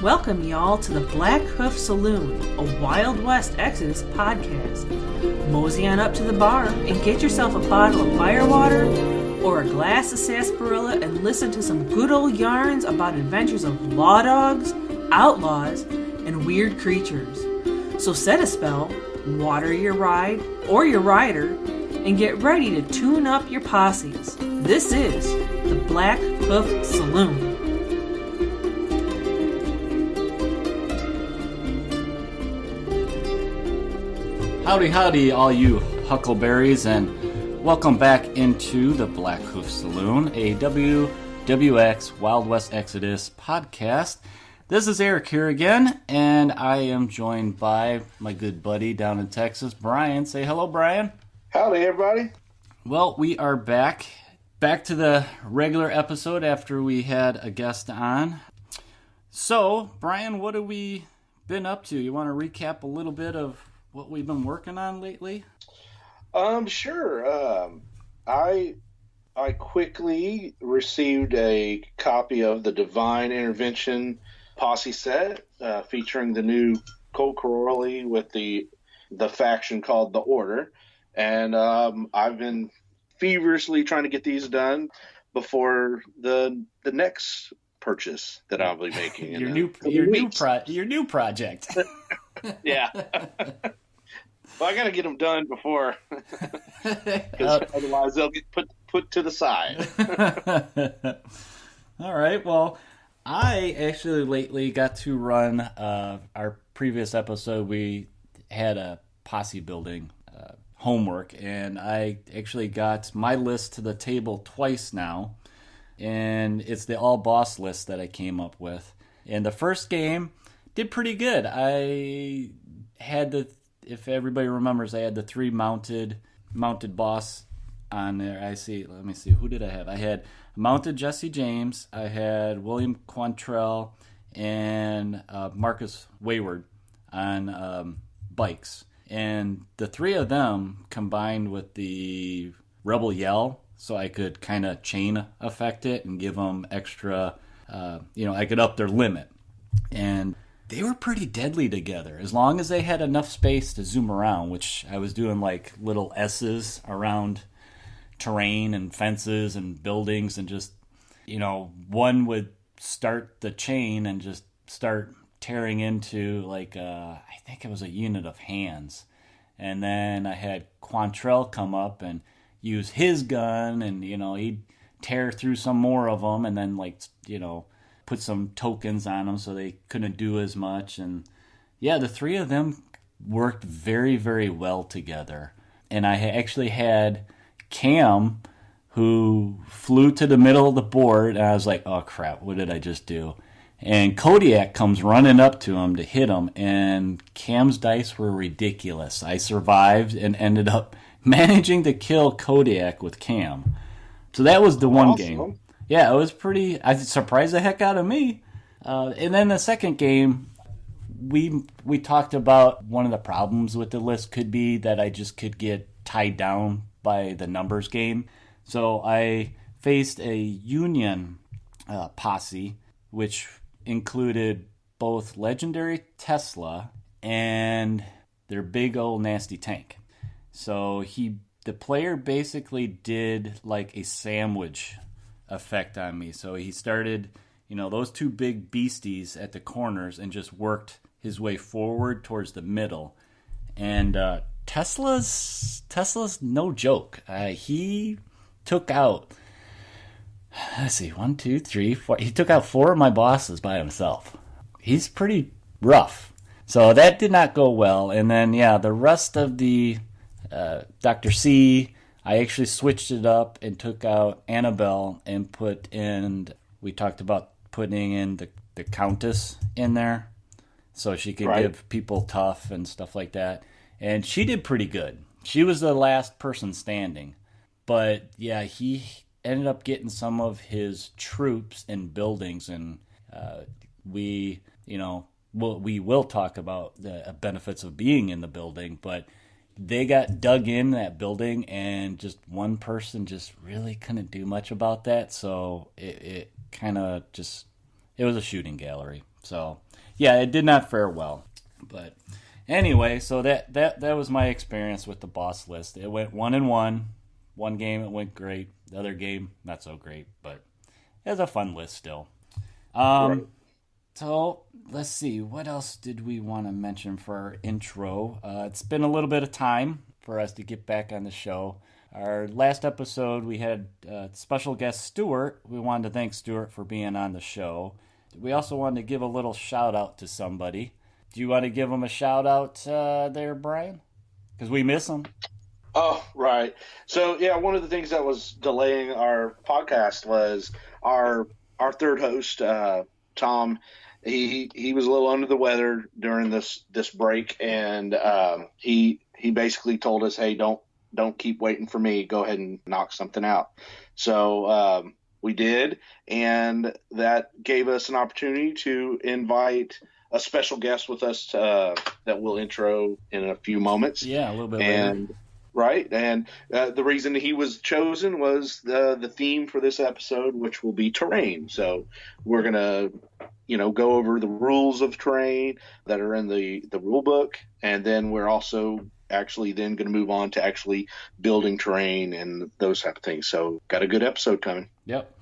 Welcome y'all to the Blackhoof Saloon, a Wild West Exodus podcast. Mosey on up to the bar and get yourself a bottle of firewater or a glass of sarsaparilla and listen to some good old yarns about adventures of law dogs, outlaws, and weird creatures. So set a spell, water your ride or your rider, and get ready to tune up your posses. This is the Blackhoof Saloon. Howdy, howdy, all you huckleberries, and welcome back into the Blackhoof Saloon, a WWX Wild West Exodus podcast. This is Eric here again, and I am joined by my good buddy down in Texas, Brian. Say hello, Brian. Howdy, everybody. Well, we are back to the regular episode after we had a guest on. So, Brian, what have we been up to? You want to recap a little bit of what we've been working on lately? Sure. I quickly received a copy of the Divine Intervention posse set, featuring the new Colt Corolli with the faction called the Order, and I've been feverishly trying to get these done before the next purchase that I'll be making. your new project. Yeah. Well, I got to get them done before, because otherwise they'll get put to the side. All right. Well, I actually lately got to run our previous episode. We had a posse building homework, and I actually got my list to the table twice now, and it's the all boss list that I came up with. And the first game did pretty good. I had if everybody remembers, I had the 3 mounted boss on there. Let me see, who did I have? I had mounted Jesse James, I had William Quantrell, and Marcus Wayward on bikes. And the 3 of them combined with the Rebel Yell, so I could kind of chain effect it and give them extra, I could up their limit. And they were pretty deadly together, as long as they had enough space to zoom around, which I was doing like little S's around terrain and fences and buildings, and just, one would start the chain and just start tearing into like, I think it was a unit of hands. And then I had Quantrell come up and use his gun, and, he'd tear through some more of them, and then put some tokens on them so they couldn't do as much. And yeah, the 3 of them worked very, very well together. And I actually had Cam, who flew to the middle of the board, and I was like, oh crap, what did I just do? And Kodiak comes running up to him to hit him, and Cam's dice were ridiculous. I survived and ended up managing to kill Kodiak with Cam. So that was the one game. Yeah, it was I surprised the heck out of me. And then the second game, we talked about one of the problems with the list could be that I just could get tied down by the numbers game. So I faced a Union posse, which included both Legendary Tesla and their big old nasty tank. So the player basically did like a sandwich effect on me. So he started, those 2 big beasties at the corners and just worked his way forward towards the middle. And Tesla's no joke. He took out, let's see, 1, 2, 3, 4. He took out 4 of my bosses by himself. He's pretty rough. So that did not go well. And then, the rest of the Dr. C, I actually switched it up and took out Annabelle and we talked about putting in the Countess in there so she could give people tough and stuff like that. And she did pretty good. She was the last person standing. But yeah, he ended up getting some of his troops and buildings, and we will talk about the benefits of being in the building, but they got dug in that building, and just one person just really couldn't do much about that. So it kind of just, it was a shooting gallery. So yeah, it did not fare well. But anyway, so that was my experience with the boss list. It went 1-1. One game it went great. The other game not so great, but it was a fun list still. Right. So let's see, what else did we want to mention for our intro? It's been a little bit of time for us to get back on the show. Our last episode, we had special guest Stuart. We wanted to thank Stuart for being on the show. We also wanted to give a little shout out to somebody. Do you want to give him a shout out there, Brian? Because we miss him. Oh, right. So, yeah, one of the things that was delaying our podcast was our third host, Tom. He was a little under the weather during this break, and he basically told us, hey, don't keep waiting for me. Go ahead and knock something out. So we did, and that gave us an opportunity to invite a special guest with us that we'll intro in a few moments. Yeah, a little bit later. Right, and the reason he was chosen was the theme for this episode, which will be terrain. So we're gonna, go over the rules of terrain that are in the rule book, and then we're also actually then going to move on to actually building terrain and those type of things. So got a good episode coming. Yep.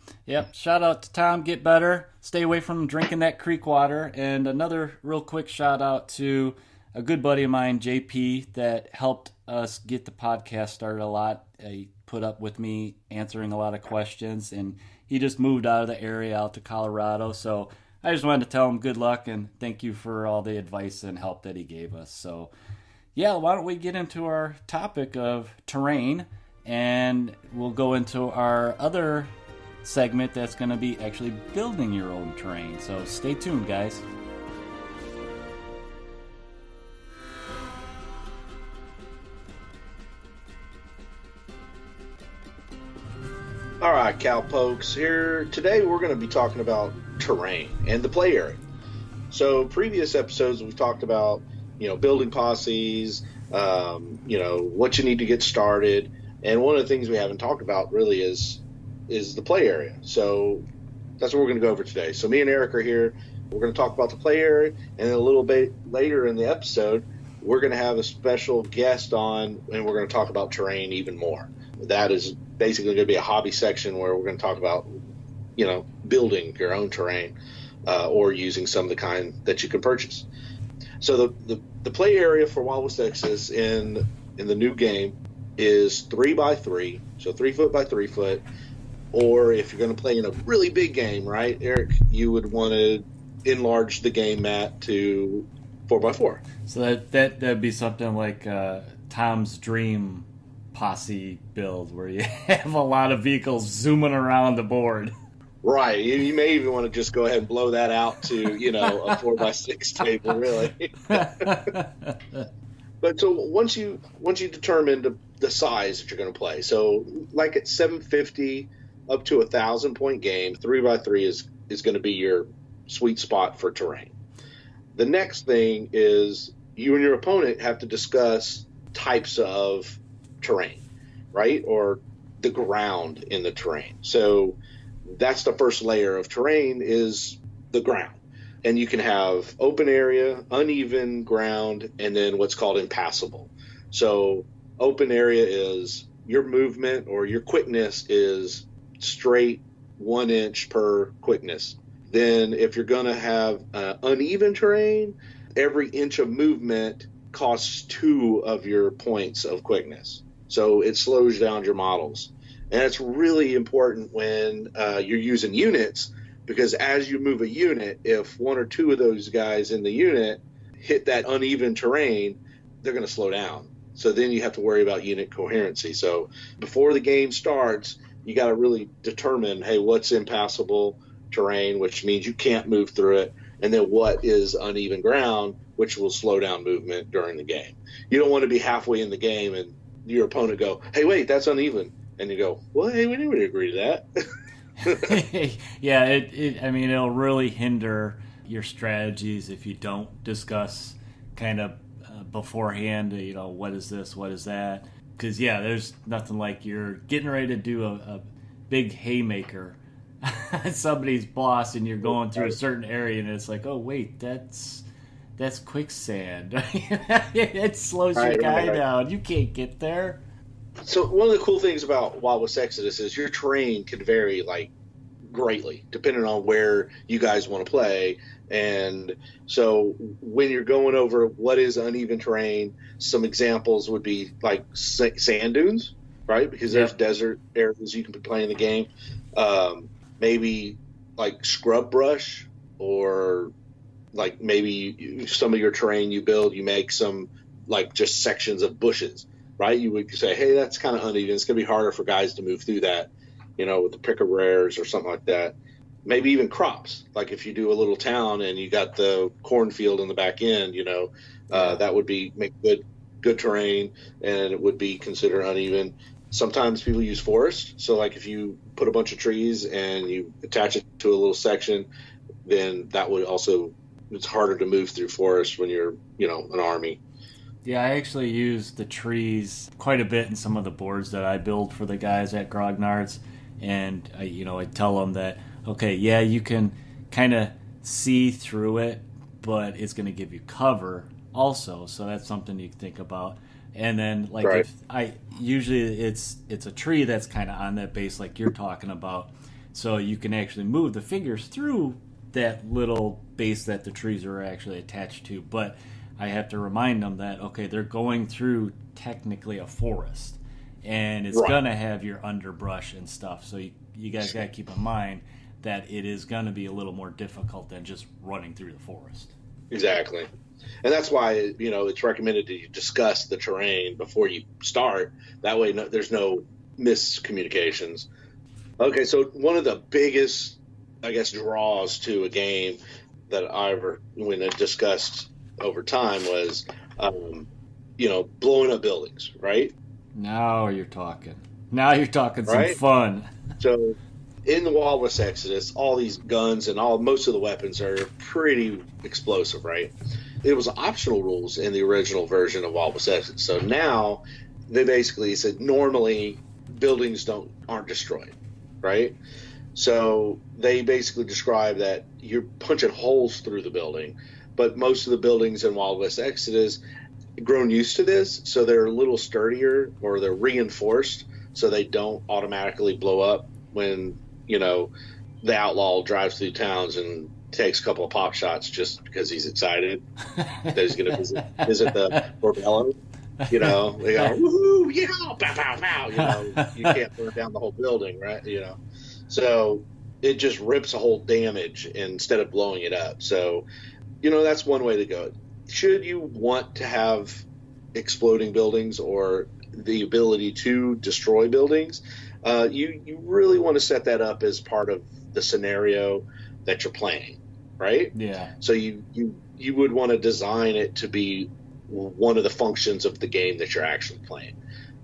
Shout out to Tom. Get better. Stay away from drinking that creek water. And another real quick shout out to a good buddy of mine, JP, that helped us get the podcast started a lot. He put up with me answering a lot of questions, and he just moved out of the area out to Colorado. So I just wanted to tell him good luck and thank you for all the advice and help that he gave us. So yeah, why don't we get into our topic of terrain, and we'll go into our other segment that's going to be actually building your own terrain. So stay tuned, guys. All right, cowpokes here. Today we're going to be talking about terrain and the play area. So previous episodes we've talked about, building posses, what you need to get started. And one of the things we haven't talked about really is the play area. So that's what we're going to go over today. So me and Eric are here. We're going to talk about the play area, and then a little bit later in the episode, we're going to have a special guest on, and we're going to talk about terrain even more. That is basically going to be a hobby section where we're going to talk about, building your own terrain or using some of the kind that you can purchase. So the play area for Wild West Texas in the new game is 3x3, so 3 foot by 3 foot. Or if you're going to play in a really big game, right, Eric, you would want to enlarge the game mat to 4x4. So that'd be something like Tom's dream posse build, where you have a lot of vehicles zooming around the board. Right. You may even want to just go ahead and blow that out to, a 4x6 table, really. But so once you determine the size that you're going to play, so like at 750 up to 1,000 point game, 3x3 is going to be your sweet spot for terrain. The next thing is you and your opponent have to discuss types of terrain, right? Or the ground in the terrain. So that's the first layer of terrain is the ground. And you can have open area, uneven ground, and then what's called impassable. So open area is your movement or your quickness is straight 1 inch per quickness. Then if you're going to have uneven terrain, every inch of movement costs 2 of your points of quickness. So it slows down your models. And it's really important when you're using units, because as you move a unit, if 1 or 2 of those guys in the unit hit that uneven terrain, they're going to slow down. So then you have to worry about unit coherency. So before the game starts, you got to really determine, hey, what's impassable terrain, which means you can't move through it, and then what is uneven ground, which will slow down movement during the game. You don't want to be halfway in the game and your opponent go, hey, wait, that's uneven. And you go, well, hey, we didn't agree to that. Yeah, it'll really hinder your strategies if you don't discuss kind of beforehand, what is this, what is that? Because, yeah, there's nothing like you're getting ready to do a big haymaker somebody's boss and you're going through a certain area and it's like, oh wait, that's quicksand. It slows your guy down. You can't get there. So one of the cool things about Wild West Exodus is your terrain can vary like greatly depending on where you guys want to play. And so when you're going over what is uneven terrain, some examples would be like sand dunes, right? Because there's desert areas you can be playing the game. Maybe like scrub brush, or like maybe some of your terrain you build, you make some like just sections of bushes, right? You would say, hey, that's kind of uneven. It's going to be harder for guys to move through that, with the pick of rares or something like that. Maybe even crops. Like if you do a little town and you got the cornfield in the back end, that would make good terrain, and it would be considered uneven. Sometimes people use forest. So like if you put a bunch of trees and you attach it to a little section, then that would also, it's harder to move through forest when you're, an army. Yeah, I actually use the trees quite a bit in some of the boards that I build for the guys at Grognard's. And, I tell them that, okay, yeah, you can kind of see through it, but it's going to give you cover also. So that's something you can think about. And then, like, right. if usually it's a tree that's kind of on that base like you're talking about. So you can actually move the fingers through that little base that the trees are actually attached to. But I have to remind them that, okay, they're going through technically a forest. And it's going to have your underbrush and stuff. So you guys got to keep in mind that it is going to be a little more difficult than just running through the forest. Exactly. And that's why, it's recommended that you discuss the terrain before you start. That way there's no miscommunications. Okay, so one of the biggest, I guess, draws to a game that I ever discussed over time was, blowing up buildings, right? Now you're talking some fun. So in the Wild West Exodus, all these guns and most of the weapons are pretty explosive, right? It was optional rules in the original version of Wild West Exodus. So now they basically said normally buildings aren't destroyed, right? So they basically describe that you're punching holes through the building, but most of the buildings in Wild West Exodus grown used to this, so they're a little sturdier, or they're reinforced so they don't automatically blow up when the outlaw drives through towns and takes a couple of pop shots just because he's excited that he's going to visit the Bordello. They go, woohoo, yeah, pow, pow, pow. You can't burn down the whole building, right? So it just rips a whole damage instead of blowing it up. So that's one way to go. Should you want to have exploding buildings or the ability to destroy buildings, you really want to set that up as part of the scenario that you're playing, right? Yeah. So you would want to design it to be one of the functions of the game that you're actually playing.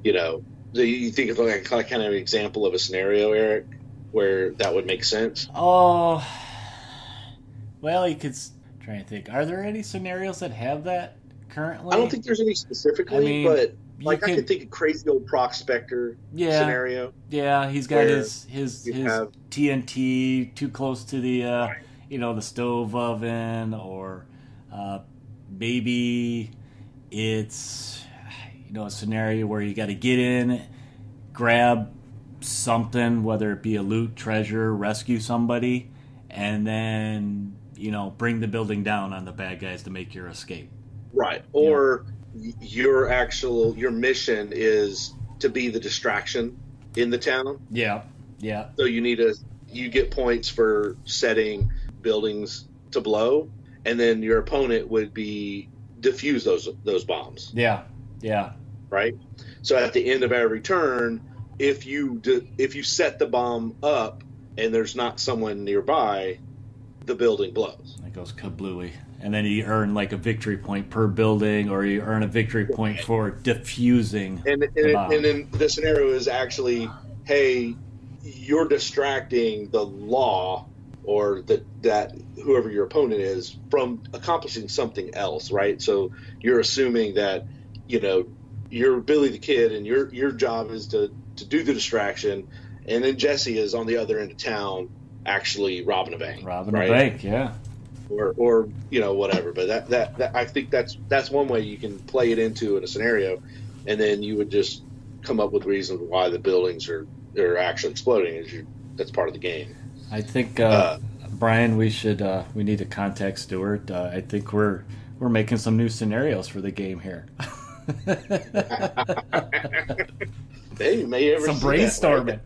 Do you think of like kind of an example of a scenario, Eric, where that would make sense? Oh, well, you could try and think. Are there any scenarios that have that currently? I don't think there's any specifically, but I could think of crazy old Prospector scenario. Yeah, he's got his TNT too close to the the stove oven, or maybe it's a scenario where you got to get in, grab something, whether it be a loot, treasure, rescue somebody, and then bring the building down on the bad guys to make your escape. Right. Or your mission is to be the distraction in the town. Yeah. Yeah. So you get points for setting buildings to blow, and then your opponent would defuse those bombs. Yeah. Yeah. Right. So at the end of every turn, if you set the bomb up and there's not someone nearby, the building blows. It goes kablooey. And then you earn like a victory point per building, or you earn a victory point for diffusing the bomb. And then the scenario is actually, hey, you're distracting the law or that whoever your opponent is from accomplishing something else, right? So you're assuming that, you're Billy the Kid and your job is to do the distraction, and then Jesse is on the other end of town actually robbing a bank. Robbing a bank, yeah. Or whatever. But that I think that's one way you can play it into in a scenario, and then you would just come up with reasons why the buildings are actually exploding. That's part of the game. I think Brian, we need to contact Stuart. I think we're making some new scenarios for the game here. Hey, you may ever some see brainstorming.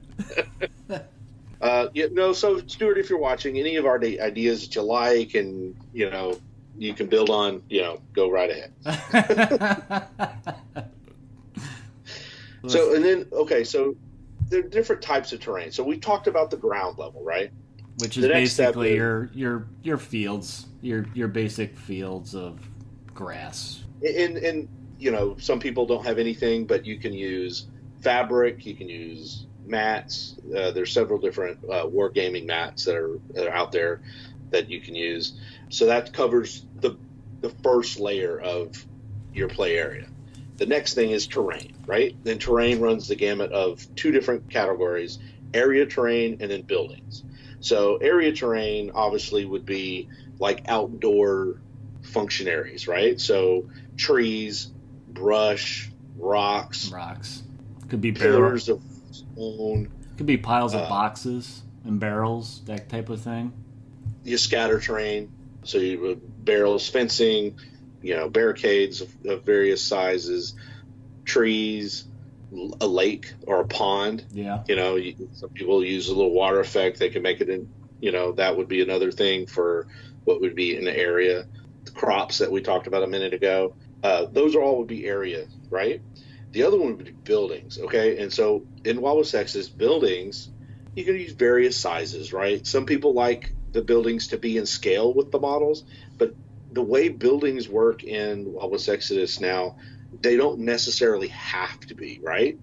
So Stuart, if you're watching, any of our ideas that you like and you can build on, go right ahead. So there are different types of terrain. So we talked about the ground level, right? Which is basically your fields, your basic fields of grass. And some people don't have anything, but you can use fabric, you can use mats. There's several different wargaming mats that are out there that you can use. So that covers the first layer of your play area. The next thing is terrain, right? Then terrain runs the gamut of two different categories: area terrain and then buildings. So area terrain obviously would be like outdoor function areas, right? So trees, brush, rocks. Could be pillars of stone. Could be piles of boxes and barrels, that type of thing. You scatter terrain, so you would barrels, fencing, barricades of various sizes, trees, a lake or a pond. Yeah. Some people use a little water effect. They can make it in, that would be another thing for what would be in the area. The crops that we talked about a minute ago, those are all would be area, right? The other one would be buildings, okay? And so in Wild West Texas, buildings, you can use various sizes, right? Some people like the buildings to be in scale with the models, but the way buildings work in Wild West Exodus now, they don't necessarily have to be, right?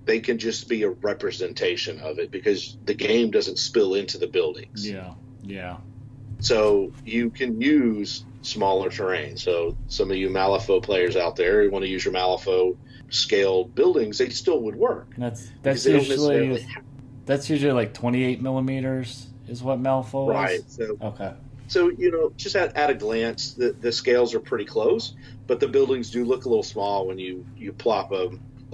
They can just be a representation of it because the game doesn't spill into the buildings. Yeah. So you can use smaller terrain. So some of you Malifaux players out there who want to use your Malifaux scaled buildings, they still would work. That's usually like 28 millimeters is what Malifaux is? Right. So, okay. So, just at a glance, the scales are pretty close, but the buildings do look a little small when you plop a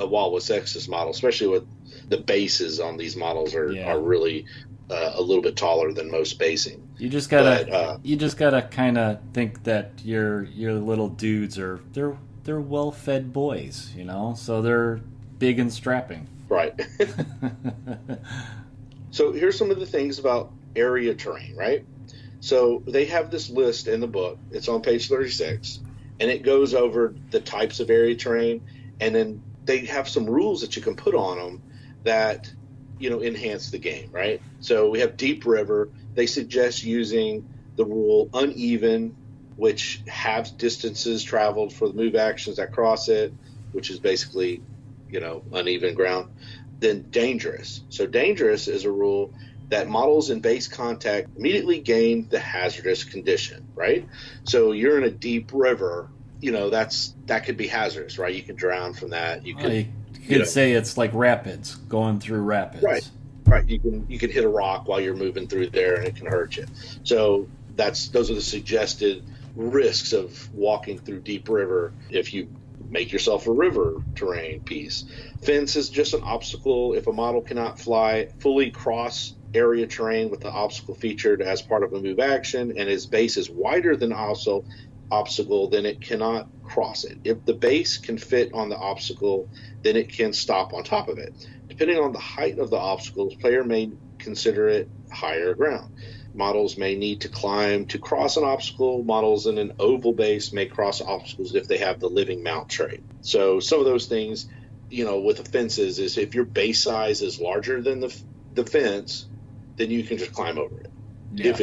Wild West Texas model, especially with the bases on these models are really a little bit taller than most basing. You just gotta kind of think that your little dudes they're well-fed boys, so they're big and strapping. Right. So here's some of the things about area terrain, right? So they have this list in the book. It's on page 36, and it goes over the types of area terrain, and then they have some rules that you can put on them that, enhance the game, right? So we have deep river. They suggest using the rule uneven, which halves distances traveled for the move actions that cross it, which is basically, uneven ground. Then dangerous. So dangerous is a rule that models in base contact immediately gain the hazardous condition, right? So you're in a deep river, that could be hazardous, right? You can drown from that. You could say it's like rapids, going through rapids. Right. You can hit a rock while you're moving through there and it can hurt you. So those are the suggested risks of walking through deep river if you make yourself a river terrain piece. Fence is just an obstacle. If a model cannot fully cross area terrain with the obstacle featured as part of a move action and his base is wider than also obstacle, then it cannot cross it. If the base can fit on the obstacle, then it can stop on top of it. Depending on the height of the obstacles, player may consider it higher ground. Models may need to climb to cross an obstacle. Models in an oval base may cross obstacles if they have the living mount trait. So some of those things, with the fences is if your base size is larger than the fence, then you can just climb over it. Yeah.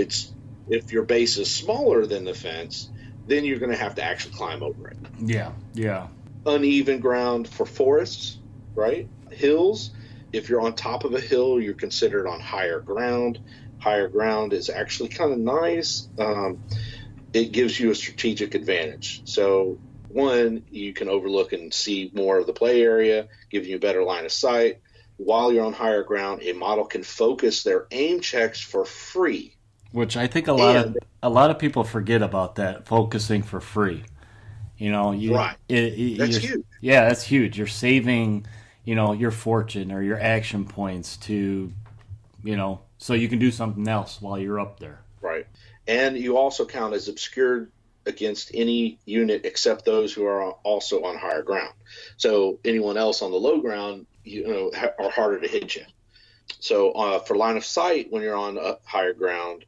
If your base is smaller than the fence, then you're going to have to actually climb over it. Yeah. Uneven ground for forests, right? Hills. If you're on top of a hill, you're considered on higher ground. Higher ground is actually kind of nice. It gives you a strategic advantage. So, one, you can overlook and see more of the play area, giving you a better line of sight. while you're on higher ground, a model can focus their aim checks for free. Which I think a lot of people forget about that, focusing for free. Right. That's huge. Yeah, that's huge. You're saving, your fortune or your action points to, so you can do something else while you're up there. Right. And you also count as obscured against any unit except those who are also on higher ground. So anyone else on the low ground, are harder to hit you. So for line of sight, when you're on higher ground,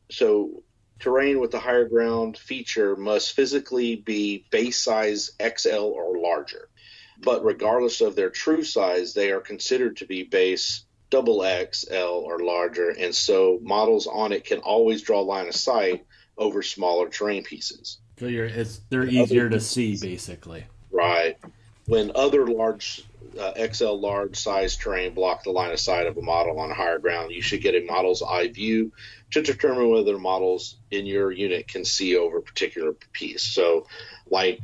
so terrain with the higher ground feature must physically be base size XL or larger. But regardless of their true size, they are considered to be base XXL or larger. And so models on it can always draw line of sight over smaller terrain pieces. So they're easier to see, basically. Right. When other large XL large size terrain block the line of sight of a model on higher ground, you should get a model's eye view to determine whether models in your unit can see over a particular piece. So, like,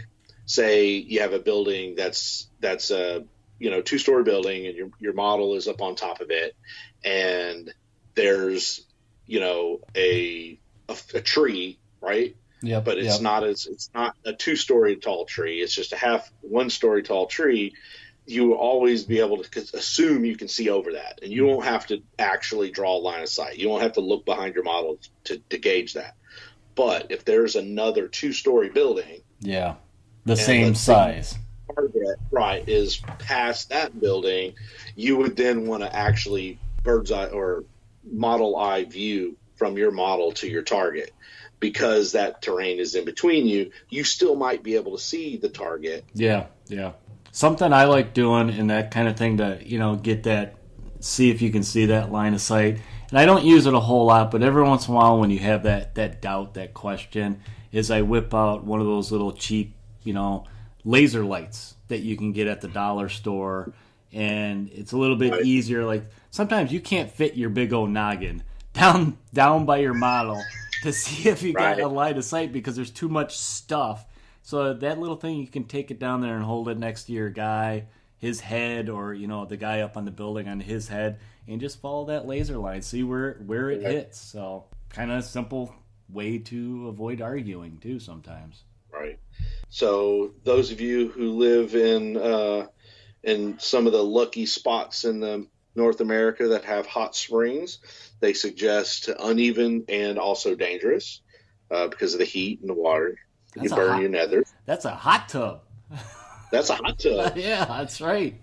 say you have a building that's a 2-story building, and your model is up on top of it, and there's a tree, right? Yeah. But it's not a 2-story tall tree. It's just a 1-story tall tree. You will always be able to assume you can see over that, and you won't have to actually draw a line of sight. You won't have to look behind your model to gauge that. But if there's another 2-story building, the same size, target is past that building, you would then want to actually bird's eye or model eye view from your model to your target. Because that terrain is in between you, you still might be able to see the target. Yeah. Something I like doing in that kind of thing to, get that, see if you can see that line of sight. And I don't use it a whole lot, but every once in a while when you have that doubt, that question, is I whip out one of those little cheap, laser lights that you can get at the dollar store. And it's a little bit easier. Like, sometimes you can't fit your big old noggin down by your model to see if you got a line of sight because there's too much stuff. So that little thing, you can take it down there and hold it next to your guy, his head, or the guy up on the building on his head, and just follow that laser line, see where it hits. So kind of a simple way to avoid arguing too sometimes. Right. So those of you who live in some of the lucky spots in the North America that have hot springs, they suggest uneven and also dangerous because of the heat and the water. You burn your nethers. That's a hot tub. That's a hot tub. Yeah, that's right.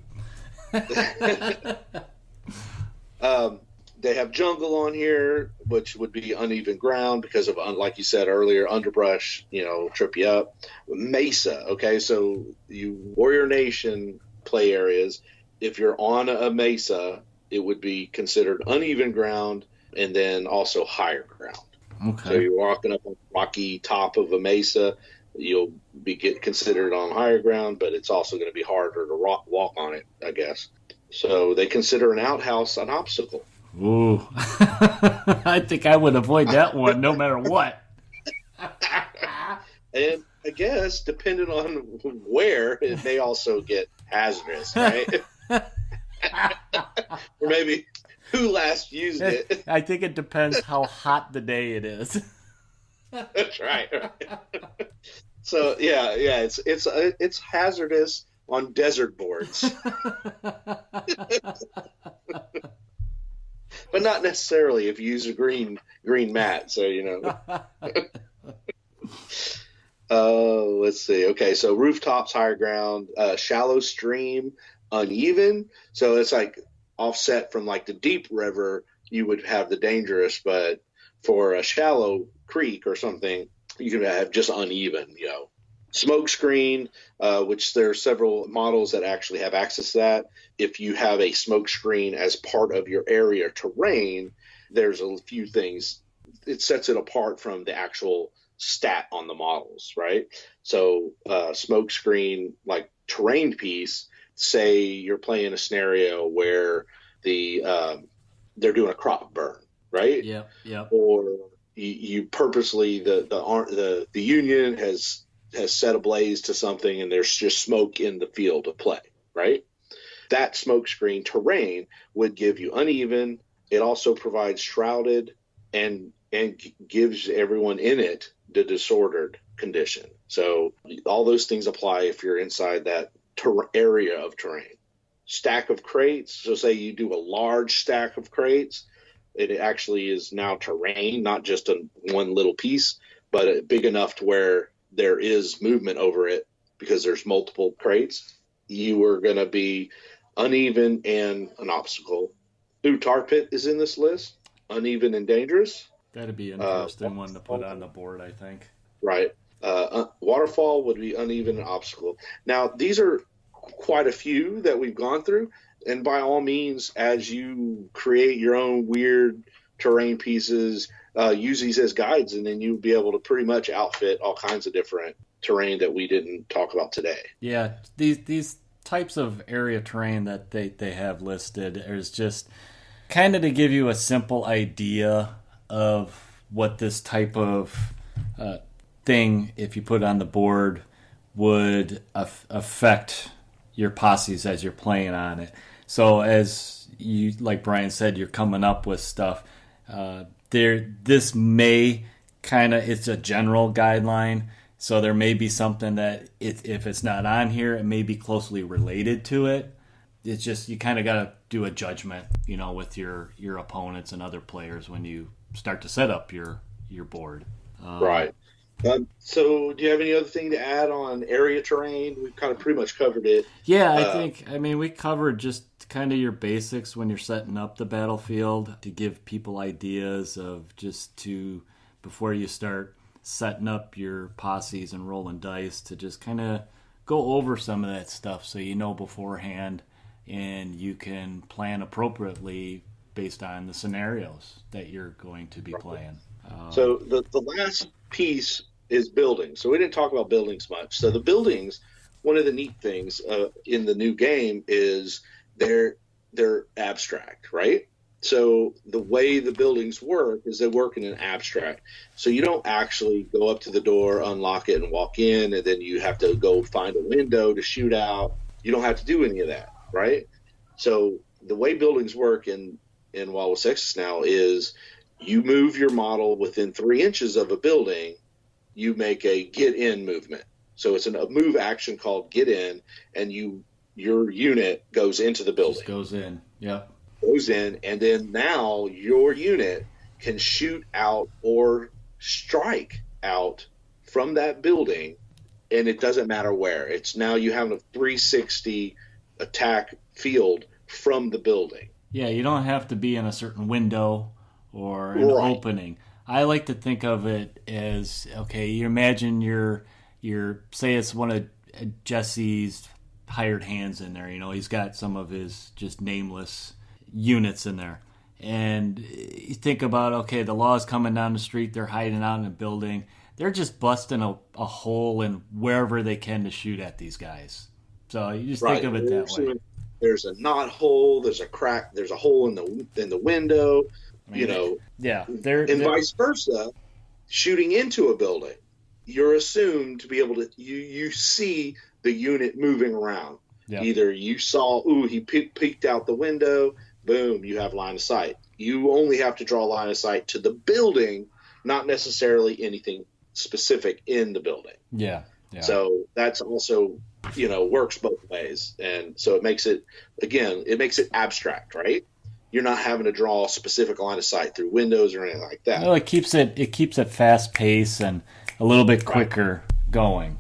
They have jungle on here, which would be uneven ground because of, like you said earlier, underbrush, trip you up. Mesa, okay, so you Warrior Nation play areas, if you're on a mesa, it would be considered uneven ground and then also higher ground. Okay. So you're walking up on the rocky top of a mesa, you'll be considered on higher ground, but it's also going to be harder to walk on it, I guess. So they consider an outhouse an obstacle. Ooh. I think I would avoid that one no matter what. And I guess, depending on where, it may also get hazardous, right? Or maybe who last used it. I think it depends how hot the day it is. That's right. So it's hazardous on desert boards, but not necessarily if you use a green mat. So let's see. Okay, so rooftops, higher ground, shallow stream, uneven. So it's like offset from like the deep river, you would have the dangerous, but for a shallow creek or something, you can have just uneven, Smoke screen, which there are several models that actually have access to that. If you have a smoke screen as part of your area terrain, there's a few things. It sets it apart from the actual stat on the models, right? So smoke screen, like terrain piece, say you're playing a scenario where they're doing a crop burn, right? Yeah. Or you purposely the union has set ablaze to something and there's just smoke in the field of play, right? That smokescreen terrain would give you uneven. It also provides shrouded and gives everyone in it the disordered condition. So all those things apply if you're inside that area of terrain. Stack of crates. So say you do a large stack of crates, it actually is now terrain, not just one little piece, but big enough to where there is movement over it because there's multiple crates. You are going to be uneven and an obstacle. Ooh, tar pit is in this list. Uneven and dangerous. That'd be an interesting one to put on the board, I think. Right. Waterfall would be uneven and obstacle. Now, these are quite a few that we've gone through, and by all means, as you create your own weird terrain pieces, use these as guides, and then you'll be able to pretty much outfit all kinds of different terrain that we didn't talk about today. Yeah, these types of area terrain that they have listed is just kind of to give you a simple idea of what this type of thing, if you put it on the board, would affect your posses as you're playing on it. So as you, like Brian said, you're coming up with stuff. This may it's a general guideline. So there may be something that if it's not on here, it may be closely related to it. It's just you kind of got to do a judgment, with your opponents and other players when you start to set up your board. Right. So do you have any other thing to add on area terrain? We've kind of pretty much covered it. Yeah, we covered just kind of your basics when you're setting up the battlefield to give people ideas of before you start setting up your posses and rolling dice, to just kind of go over some of that stuff so beforehand, and you can plan appropriately based on the scenarios that you're going to be playing. So the last piece is buildings. So we didn't talk about buildings much. So the buildings, one of the neat things in the new game is they're abstract, right? So the way the buildings work is they work in an abstract. So you don't actually go up to the door, unlock it, and walk in, and then you have to go find a window to shoot out. You don't have to do any of that, right? So the way buildings work in Wild West Texas now is you move your model within 3 inches of a building, you make a get in movement. So it's a move action called get in, and your unit goes into the building. Just goes in, yep. Goes in, and then now your unit can shoot out or strike out from that building, and it doesn't matter where. It's now you have a 360 attack field from the building. Yeah, you don't have to be in a certain window or an opening. I like to think of it as, okay, you imagine your say it's one of Jesse's hired hands in there. He's got some of his just nameless units in there. And you think about, okay, the law's coming down the street, they're hiding out in a building. They're just busting a hole in wherever they can to shoot at these guys. So you just think of it that way. There's a knot hole, there's a crack, there's a hole in the window, Yeah. And vice versa, shooting into a building, you're assumed to be able to, you see the unit moving around. Yep. Either you saw, he peeked out the window, boom, you have line of sight. You only have to draw line of sight to the building, not necessarily anything specific in the building. Yeah. So that's also, works both ways. And so it makes it abstract, right? You're not having to draw a specific line of sight through windows or anything like that. No, it keeps it fast paced and a little bit quicker going.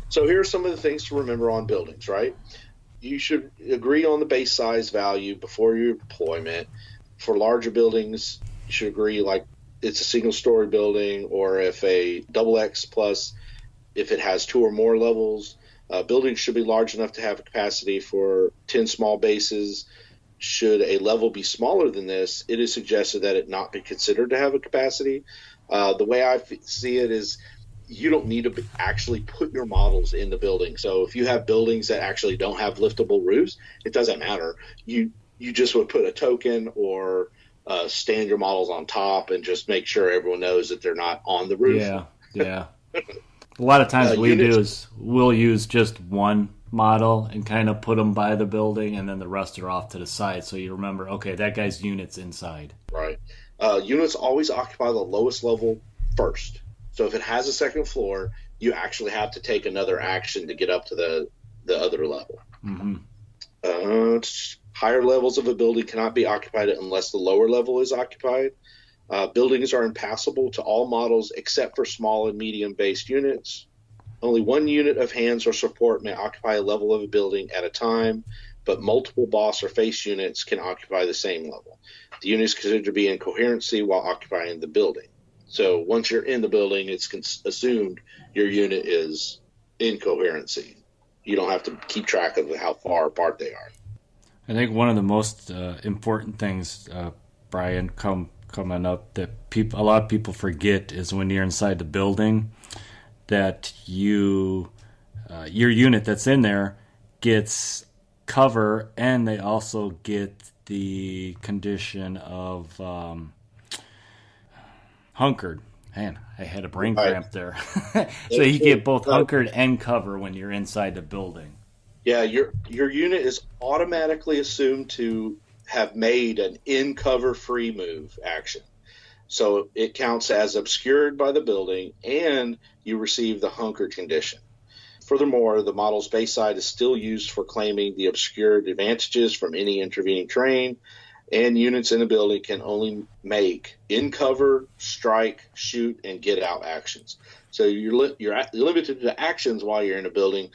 So here are some of the things to remember on buildings, right? You should agree on the base size value before your deployment. For larger buildings, you should agree like it's a single story building, or if a double X plus, if it has 2 or more levels. Buildings should be large enough to have a capacity for 10 small bases. Should a level be smaller than this, it is suggested that it not be considered to have a capacity. The way I see it is you don't need to actually put your models in the building. So if you have buildings that actually don't have liftable roofs, it doesn't matter. You just would put a token or stand your models on top and just make sure everyone knows that they're not on the roof. Yeah. A lot of times we'll use just one model and kind of put them by the building, and then the rest are off to the side. So you remember, okay, that guy's unit's inside. Right. Units always occupy the lowest level first. So if it has a second floor, you actually have to take another action to get up to the other level. Higher levels of a building cannot be occupied unless the lower level is occupied. Buildings are impassable to all models except for small and medium-based units. Only one unit of hands or support may occupy a level of a building at a time, but multiple boss or face units can occupy the same level. The unit is considered to be in coherency while occupying the building. So once you're in the building, it's assumed your unit is in coherency. You don't have to keep track of how far apart they are. I think one of the most important things, Brian, coming up that a lot of people forget is when you're inside the building that your unit that's in there gets cover, and they also get the condition of hunkered. Man, I had a brain cramp there. So you get both hunkered and cover when you're inside the building. Yeah, your unit is automatically assumed to have made an in-cover free move action. So it counts as obscured by the building, and you receive the hunkered condition. Furthermore, the model's base side is still used for claiming the obscured advantages from any intervening terrain, and units in a building can only make in-cover, strike, shoot, and get out actions. So you're limited to actions while you're in a building,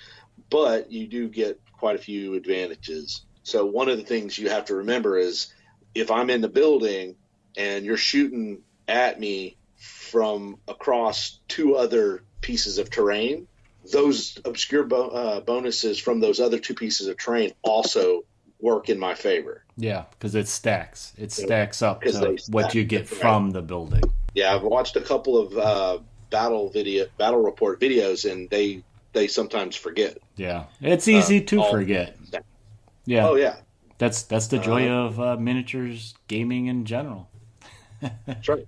but you do get quite a few advantages. So one of the things you have to remember is if I'm in the building and you're shooting at me from across two other pieces of terrain, those obscure bonuses from those other two pieces of terrain also work in my favor. Yeah, because it stacks. It stacks up to what you get from the building. Yeah, I've watched a couple of battle report videos, and they sometimes forget. Yeah, it's easy to forget. Yeah. Oh yeah. That's the joy of miniatures gaming in general. That's right.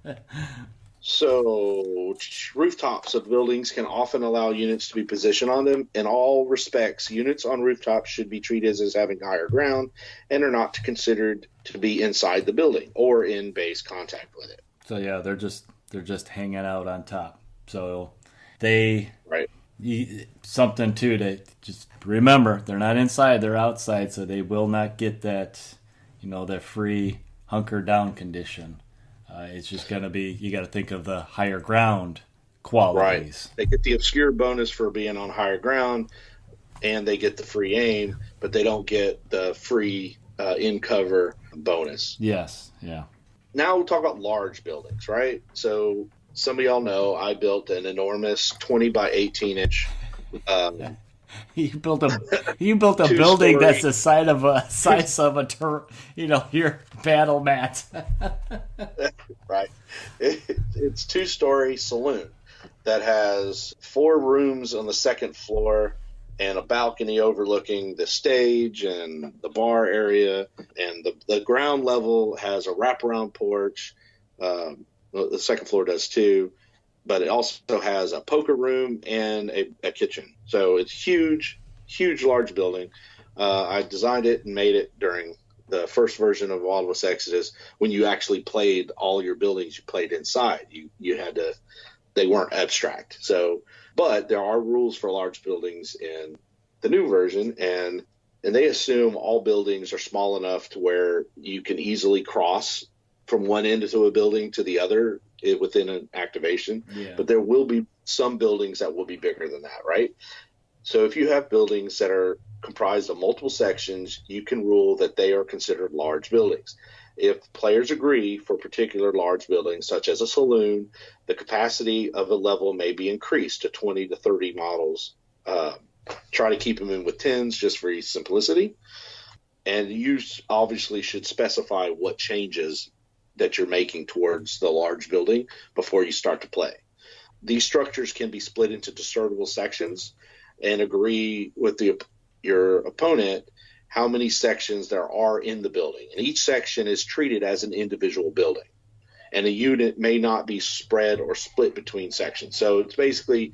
So rooftops of buildings can often allow units to be positioned on them. In all respects, units on rooftops should be treated as having higher ground and are not considered to be inside the building or in base contact with it. So yeah, they're just hanging out on top. So they something too to just remember, they're not inside, they're outside, so they will not get that, that free hunker down condition. It's just going to be, you got to think of the higher ground qualities. Right. They get the obscure bonus for being on higher ground, and they get the free aim, but they don't get the free in-cover bonus. Yes, yeah. Now we'll talk about large buildings, right? So some of y'all know I built an enormous 20 by 18 inch. You built a building that's the size of your battle mat. Right. It's 2-story saloon that has 4 rooms on the second floor and a balcony overlooking the stage and the bar area. And the ground level has a wraparound porch. The second floor does too. But it also has a poker room and a kitchen. So it's huge, large building. I designed it and made it during the first version of Wild West Exodus. When you actually played all your buildings, you played inside. You had to, they weren't abstract. So, but there are rules for large buildings in the new version, and they assume all buildings are small enough to where you can easily cross from one end of a building to the other within an activation. Yeah. But there will be some buildings that will be bigger than that, right? So if you have buildings that are comprised of multiple sections, you can rule that they are considered large buildings. If players agree for particular large buildings, such as a saloon, the capacity of a level may be increased to 20 to 30 models. Try to keep them in with 10s just for simplicity. And you obviously should specify what changes that you're making towards the large building before you start to play. These structures can be split into discernible sections and agree with your opponent how many sections there are in the building. And each section is treated as an individual building. And a unit may not be spread or split between sections. So it's basically,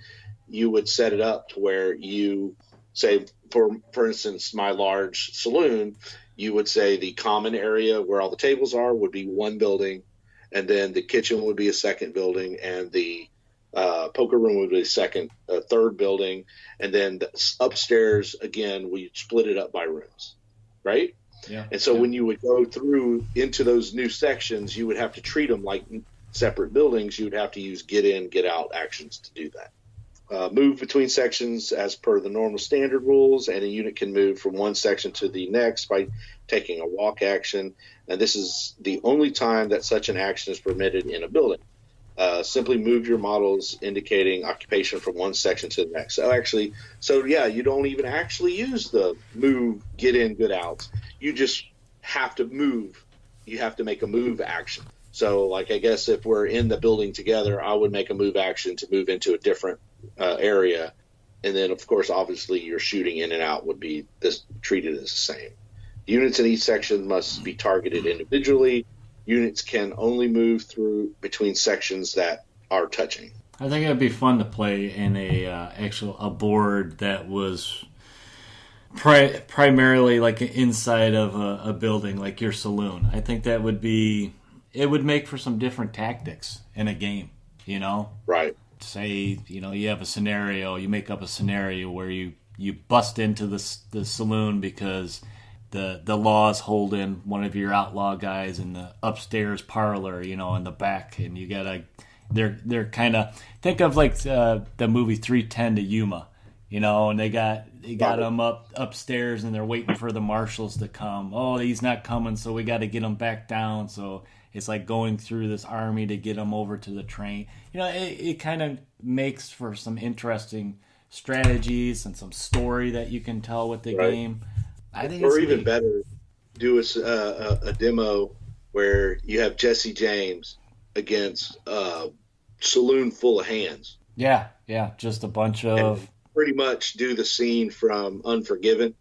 you would set it up to where you say, for instance, my large saloon, you would say the common area where all the tables are would be one building, and then the kitchen would be a second building, and the poker room would be a third building, and then upstairs, again, we split it up by rooms, right? Yeah. And so when you would go through into those new sections, you would have to treat them like separate buildings. You would have to use get in, get out actions to do that. Move between sections as per the normal standard rules, and a unit can move from one section to the next by taking a walk action. And this is the only time that such an action is permitted in a building. Simply move your models indicating occupation from one section to the next. So you don't even actually use the move, get in, get out. You just have to move. You have to make a move action. So, like, I guess if we're in the building together, I would make a move action to move into a different area. And then, of course, obviously, your shooting in and out would be treated as the same. Units in each section must be targeted individually. Units can only move through between sections that are touching. I think it'd be fun to play in a board that was primarily like inside of a building, like your saloon. I think that would be... It would make for some different tactics in a game, you know? Right. Say, you have a scenario, you make up a scenario where you bust into the saloon because the law's holding one of your outlaw guys in the upstairs parlor, in the back, and you gotta... They're kind of... Think of like the movie 3:10 to Yuma, and they got them upstairs and they're waiting for the marshals to come. Oh, he's not coming, so we got to get him back down, so... It's like going through this army to get them over to the train. It kind of makes for some interesting strategies and some story that you can tell with the game. I think or even better, do a demo where you have Jesse James against a saloon full of hands. Yeah, just a bunch of... And pretty much do the scene from Unforgiven.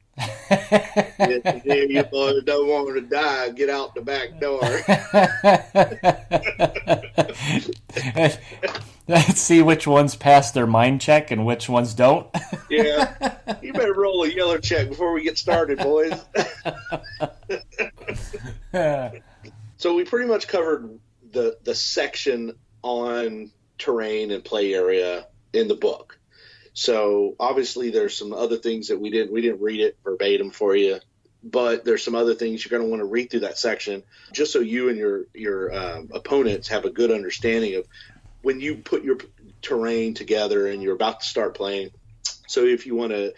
You boys don't want to die, get out the back door. Let's see which ones pass their mind check and which ones don't. Yeah, you better roll a yellow check before we get started, boys. So we pretty much covered the section on terrain and play area in the book. So obviously there's some other things that we didn't read it verbatim for you, but there's some other things you're going to want to read through that section just so you and your opponents have a good understanding of when you put your terrain together and you're about to start playing. So if you want to,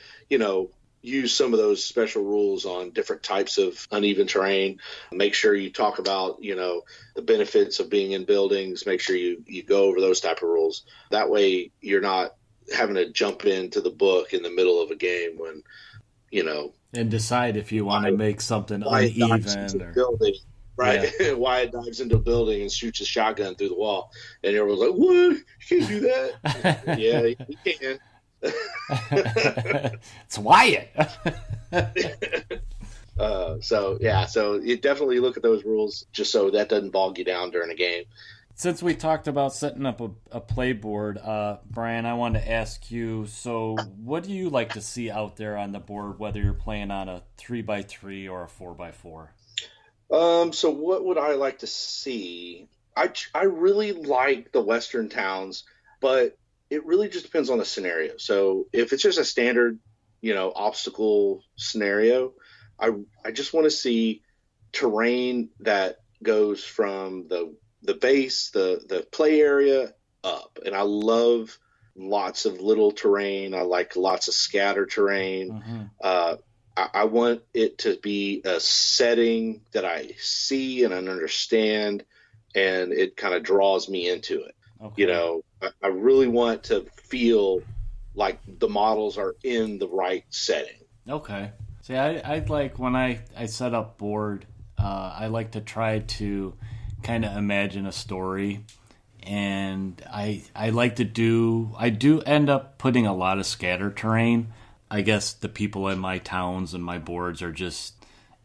use some of those special rules on different types of uneven terrain, make sure you talk about, the benefits of being in buildings. Make sure you go over those type of rules. That way you're not having to jump into the book in the middle of a game when, and decide if you want to make something uneven or building, right? Yeah. Wyatt dives into a building and shoots a shotgun through the wall, and everyone's like, "What? You can't do that." Yeah, you can. It's Wyatt. So you definitely look at those rules just so that doesn't bog you down during a game. Since we talked about setting up a play board, Brian, I wanted to ask you, so what do you like to see out there on the board, whether you're playing on a 3x3 or a 4x4? So what would I like to see? I really like the Western towns, but it really just depends on the scenario. So if it's just a standard, obstacle scenario, I just want to see terrain that goes from the base, the play area up. And I love lots of little terrain. I like lots of scatter terrain. Mm-hmm. I want it to be a setting that I see and I understand, and it kind of draws me into it. Okay. I really want to feel like the models are in the right setting. Okay. See, I like when I set up board, I like to try to kind of imagine a story, and I do end up putting a lot of scatter terrain. I guess the people in my towns and my boards are just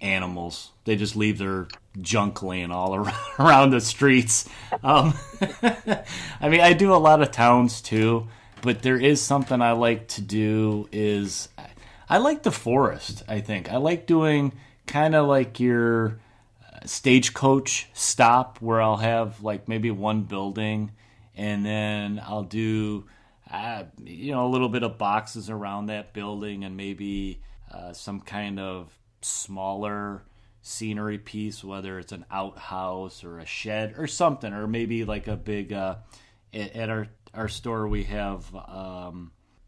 animals. They just leave their junk laying all around the streets. I mean, I do a lot of towns too, but there is something I like to do is I like the forest, I think. I like doing kind of like your stagecoach stop where I'll have like maybe one building and then I'll do, a little bit of boxes around that building and maybe some kind of smaller scenery piece, whether it's an outhouse or a shed or something, or maybe like a big, at our store we have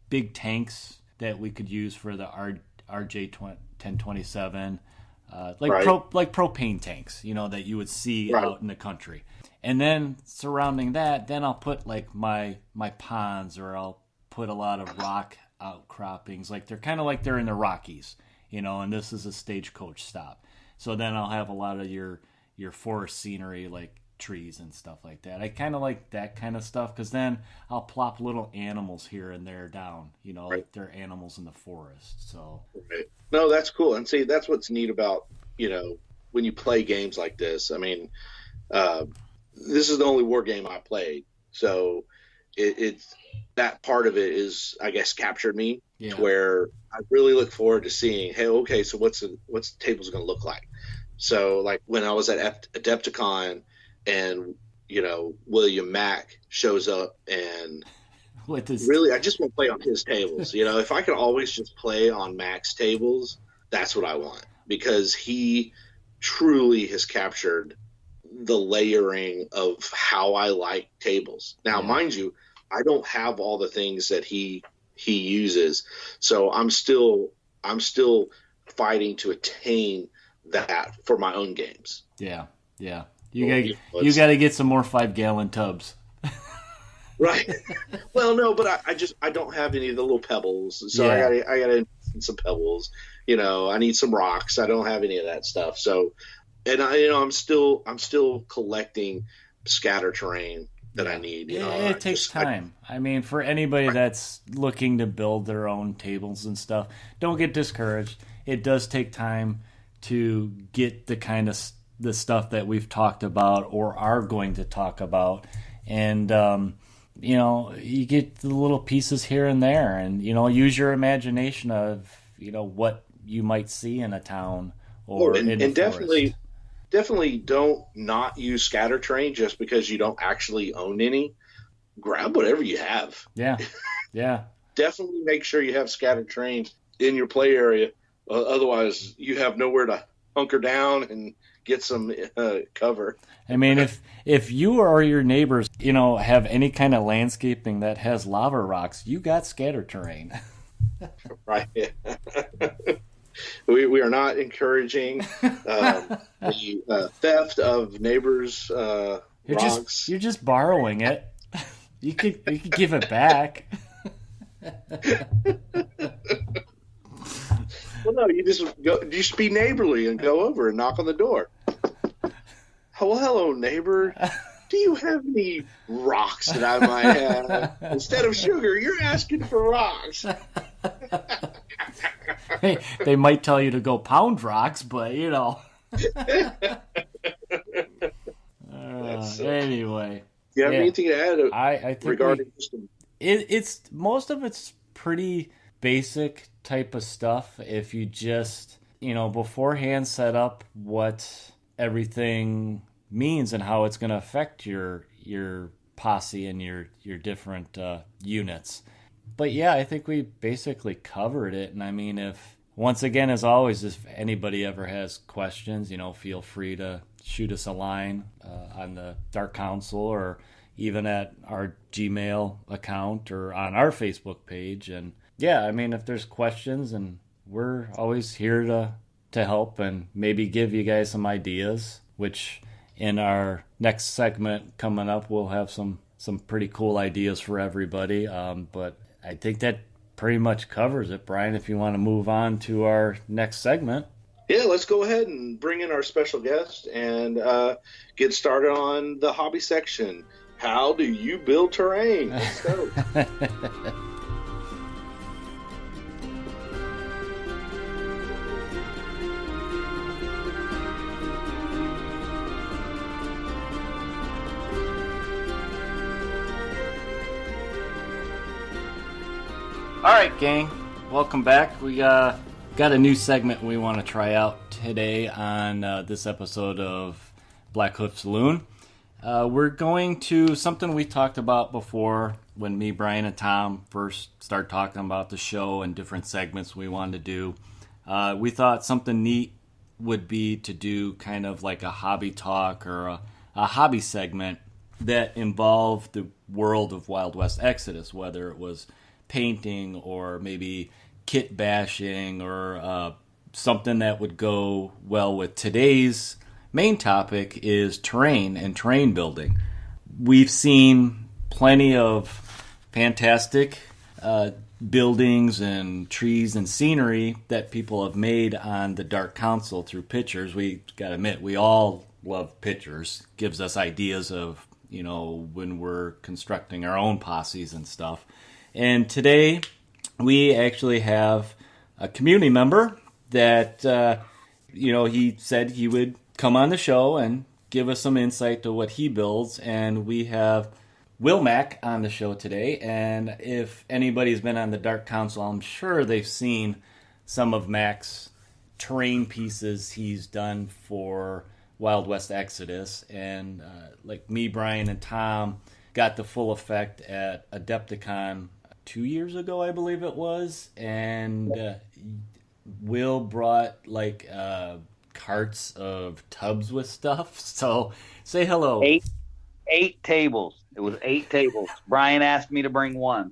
big tanks that we could use for the RJ 1027, like propane tanks, that you would see out in the country. And then surrounding that, then I'll put like my ponds, or I'll put a lot of rock outcroppings, like they're in the Rockies, and this is a stagecoach stop. So then I'll have a lot of your forest scenery, like trees and stuff like that. I kind of like that kind of stuff because then I'll plop little animals here and there down, like they're animals in the forest. So no, that's cool. And see, that's what's neat about when you play games like this. I mean, this is the only war game I played, so it's that part of it is, I guess, captured me to where I really look forward to seeing, hey, okay, so what's the table's going to look like? So like when I was at Adepticon and William Mack shows up and really I just want to play on his tables. If I could always just play on Mack's tables, that's what I want, because he truly has captured the layering of how I like tables. Now, mind you, I don't have all the things that he uses, so I'm still fighting to attain that for my own games. Yeah. You got to get some more 5-gallon tubs. Right. Well, no, but I don't have any of the little pebbles, so I got to invest some pebbles. I need some rocks. I don't have any of that stuff. So, and I'm still collecting scatter terrain that I need. It takes time. I mean, for anybody that's looking to build their own tables and stuff, don't get discouraged. It does take time to get the kind of the stuff that we've talked about or are going to talk about. And, you get the little pieces here and there and, use your imagination of, what you might see in a town or in a forest. Definitely don't not use scatter terrain just because you don't actually own any. Grab whatever you have. Yeah. Definitely make sure you have scatter terrain in your play area. Otherwise, you have nowhere to hunker down and get some cover. I mean, if you or your neighbors, have any kind of landscaping that has lava rocks, you got scatter terrain. Right. We are not encouraging the theft of neighbors' rocks. You're just borrowing it. You could give it back. Well, no, you just be neighborly and go over and knock on the door. Oh, hello, neighbor. Do you have any rocks that I might have? Instead of sugar, you're asking for rocks. Hey, they might tell you to go pound rocks, but Anyway. Do you have anything to add I think regarding it's most of it's pretty basic type of stuff. If you just, beforehand set up what everything means and how it's going to affect your posse and your different units. But yeah, I think we basically covered it. And I mean, once again, as always, if anybody ever has questions, feel free to shoot us a line on the Dark Council or even at our Gmail account or on our Facebook page. And yeah, I mean, if there's questions, and we're always here to help and maybe give you guys some ideas, which in our next segment coming up, we'll have some pretty cool ideas for everybody. But I think that pretty much covers it. Brian, if you want to move on to our next segment. Yeah, let's go ahead and bring in our special guest and get started on the hobby section. How do you build terrain? Let's go. All right, gang. welcome back. We got a new segment we want to try out today on this episode of Blackhoof Saloon. We're going to something we talked about before when me, Brian, and Tom first started talking about the show and different segments we wanted to do. We thought something neat would be to do kind of like a hobby talk or a hobby segment that involved the world of Wild West Exodus, whether it was painting or maybe kit bashing or something that would go well with today's main topic is terrain and terrain building. We've seen plenty of fantastic buildings and trees and scenery that people have made on the Dark Council through pictures. We got to admit, we all love pictures. Gives us ideas of, when we're constructing our own posses and stuff. And today, we actually have a community member that, he said he would come on the show and give us some insight to what he builds. And we have Will Mack on the show today. And if anybody's been on the Dark Council, I'm sure they've seen some of Mack's terrain pieces he's done for Wild West Exodus. And like me, Brian, and Tom got the full effect at Adepticon 2 years ago, I believe it was, and Will brought carts of tubs with stuff. So say hello. Eight tables. It was 8 tables. Brian asked me to bring one.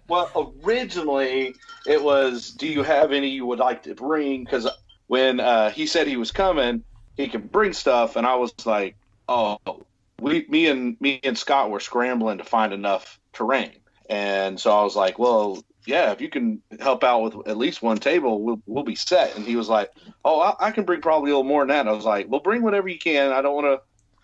Well, originally it was, do you have any you would like to bring? Because when he said he was coming, he could bring stuff, and I was like, oh, me and Scott were scrambling to find enough terrain. And so I was like, well, yeah, if you can help out with at least one table, we'll be set. And he was like, oh, I can bring probably a little more than that. And I was like, well, bring whatever you can. I don't want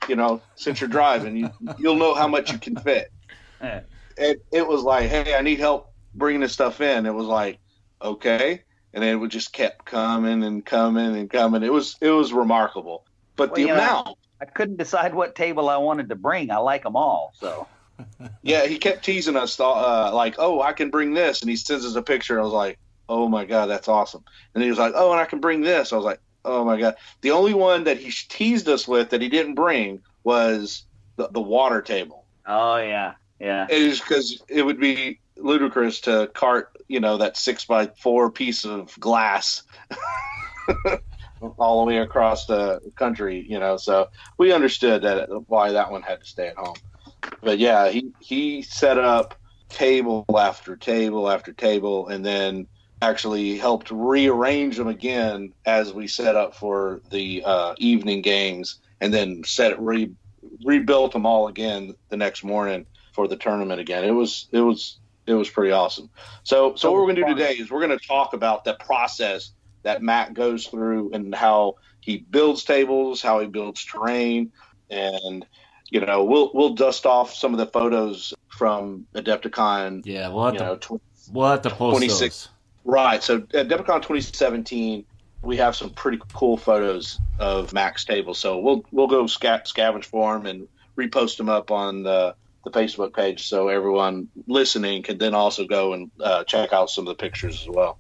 to, since you're driving, you'll know how much you can fit. And it was like, hey, I need help bringing this stuff in. It was like, okay. And then it just kept coming and coming and coming. It was remarkable. But the amount. I couldn't decide what table I wanted to bring. I like them all, so. Yeah, he kept teasing us, oh, I can bring this. And he sends us a picture. I was like, oh, my God, that's awesome. And he was like, oh, and I can bring this. I was like, oh, my God. The only one that he teased us with that he didn't bring was the water table. Oh, yeah, yeah. It is because it would be ludicrous to cart, that 6x4 piece of glass all the way across the country, so we understood why that one had to stay at home. But yeah, he set up table after table after table, and then actually helped rearrange them again as we set up for the evening games, and then rebuilt them all again the next morning for the tournament again. It was pretty awesome. So what we're going to do today is we're going to talk about the process that Matt goes through and how he builds tables, how he builds terrain, and we'll dust off some of the photos from Adepticon. Yeah, we'll have to post those. Right. So at Adepticon 2017, we have some pretty cool photos of Max tables. So we'll go scavenge for them and repost them up on the Facebook page, so everyone listening can then also go and check out some of the pictures as well.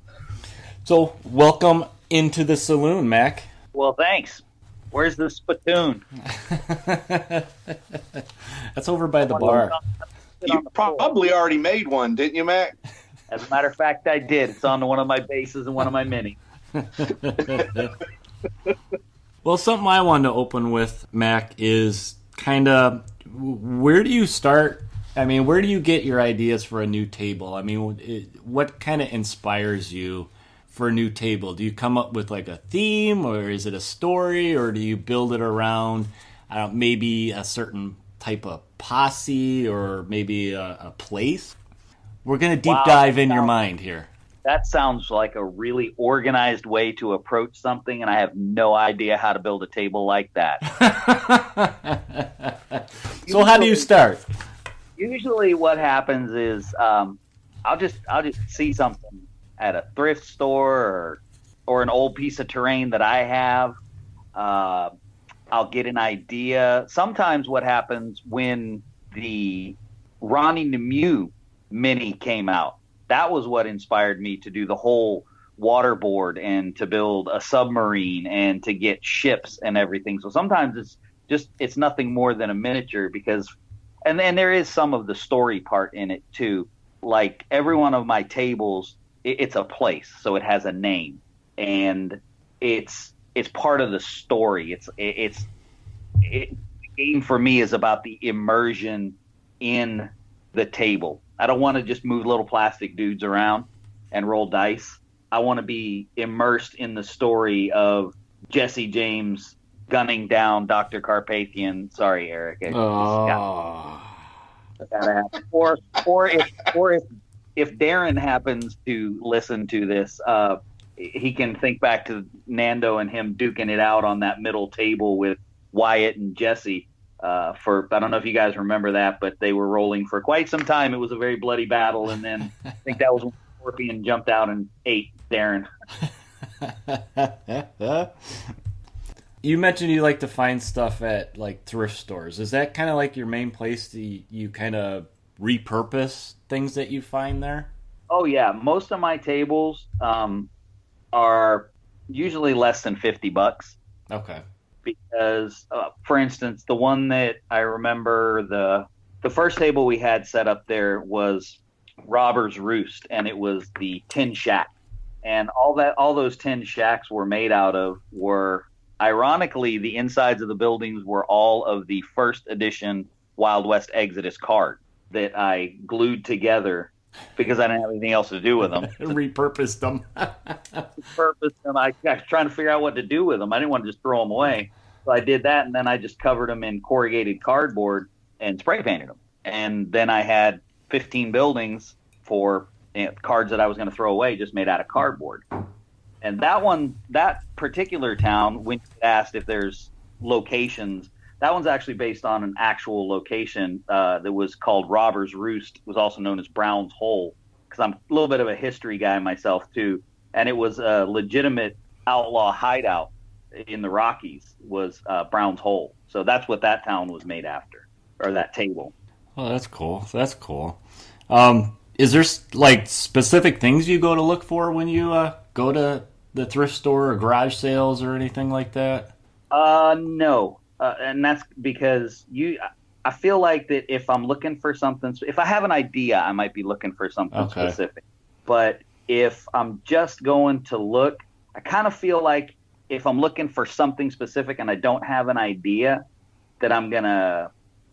So welcome into the saloon, Mac. Well, thanks. Where's the spittoon? That's over by the bar. You probably already made one, didn't you, Mac? As a matter of fact, I did. It's on one of my bases and one of my minis. Well, something I wanted to open with, Mac, is kind of where do you start? I mean, where do you get your ideas for a new table? I mean, what kind of inspires you for a new table? Do you come up with like a theme, or is it a story, or do you build it around maybe a certain type of posse, or maybe a place? We're going to deep dive in your mind here. That sounds like a really organized way to approach something, and I have no idea how to build a table like that. So how do you start? Usually what happens is I'll just see something at a thrift store or an old piece of terrain that I have. I'll get an idea. Sometimes what happens when the Ronnie Lemieux mini came out, that was what inspired me to do the whole waterboard and to build a submarine and to get ships and everything. So sometimes it's nothing more than a miniature and then there is some of the story part in it too. Like every one of my tables, it's a place, so it has a name, and it's part of the story. The game for me is about the immersion in the table. I don't want to just move little plastic dudes around and roll dice. I want to be immersed in the story of Jesse James gunning down Dr. Carpathian. Sorry, Eric. Or if Darren happens to listen to this, he can think back to Nando and him duking it out on that middle table with Wyatt and Jesse. I don't know if you guys remember that, but they were rolling for quite some time. It was a very bloody battle, and then I think that was when Scorpion jumped out and ate Darren. You mentioned you like to find stuff at like thrift stores. Is that kind of like your main place you kind of repurpose things that you find there? Oh yeah, most of my tables are usually less than $50. Okay. Because, for instance, the one that I remember, the first table we had set up there was Robber's Roost, and it was the tin shack. And all those tin shacks were made out of were, ironically, the insides of the buildings were all of the first edition Wild West Exodus card that I glued together because I didn't have anything else to do with them. Repurposed them. I was trying to figure out what to do with them. I didn't want to just throw them away. So I did that, and then I just covered them in corrugated cardboard and spray painted them. And then I had 15 buildings for cards that I was going to throw away just made out of cardboard. And that particular town, when you asked if there's locations, that one's actually based on an actual location that was called Robber's Roost. It was also known as Brown's Hole, because I'm a little bit of a history guy myself too. And it was a legitimate outlaw hideout in the Rockies, was Brown's Hole. So that's what that town was made after, or that table. Oh, that's cool. That's cool. Is there like specific things you go to look for when you go to the thrift store or garage sales or anything like that? No. And that's because I feel like that if I'm looking for something, if I have an idea, I might be looking for something specific. But if I'm just going to look, I kind of feel like if I'm looking for something specific and I don't have an idea, that I'm going to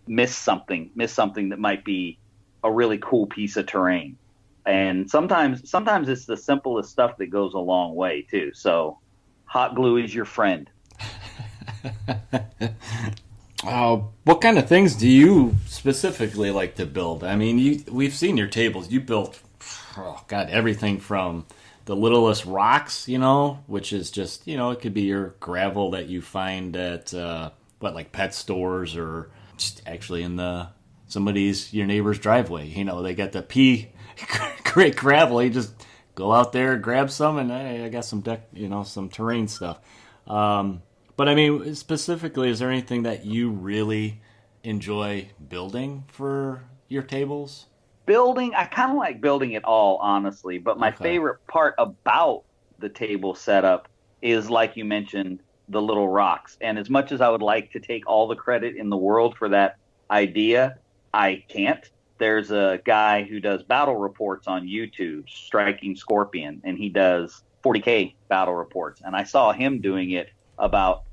miss something that might be a really cool piece of terrain. And sometimes it's the simplest stuff that goes a long way too. So hot glue is your friend. What kind of things do you specifically like to build? I mean, we've seen your tables. You built, everything from the littlest rocks, which is just, it could be your gravel that you find at, like pet stores or just actually in your neighbor's driveway. They got the pea great gravel. You just go out there, grab some, and hey, I got some some terrain stuff. But I mean, specifically, is there anything that you really enjoy building for your tables? Building, I kind of like building it all, honestly. But my favorite part about the table setup is, like you mentioned, the little rocks. And as much as I would like to take all the credit in the world for that idea, I can't. There's a guy who does battle reports on YouTube, Striking Scorpion, and he does 40K battle reports. And I saw him doing it about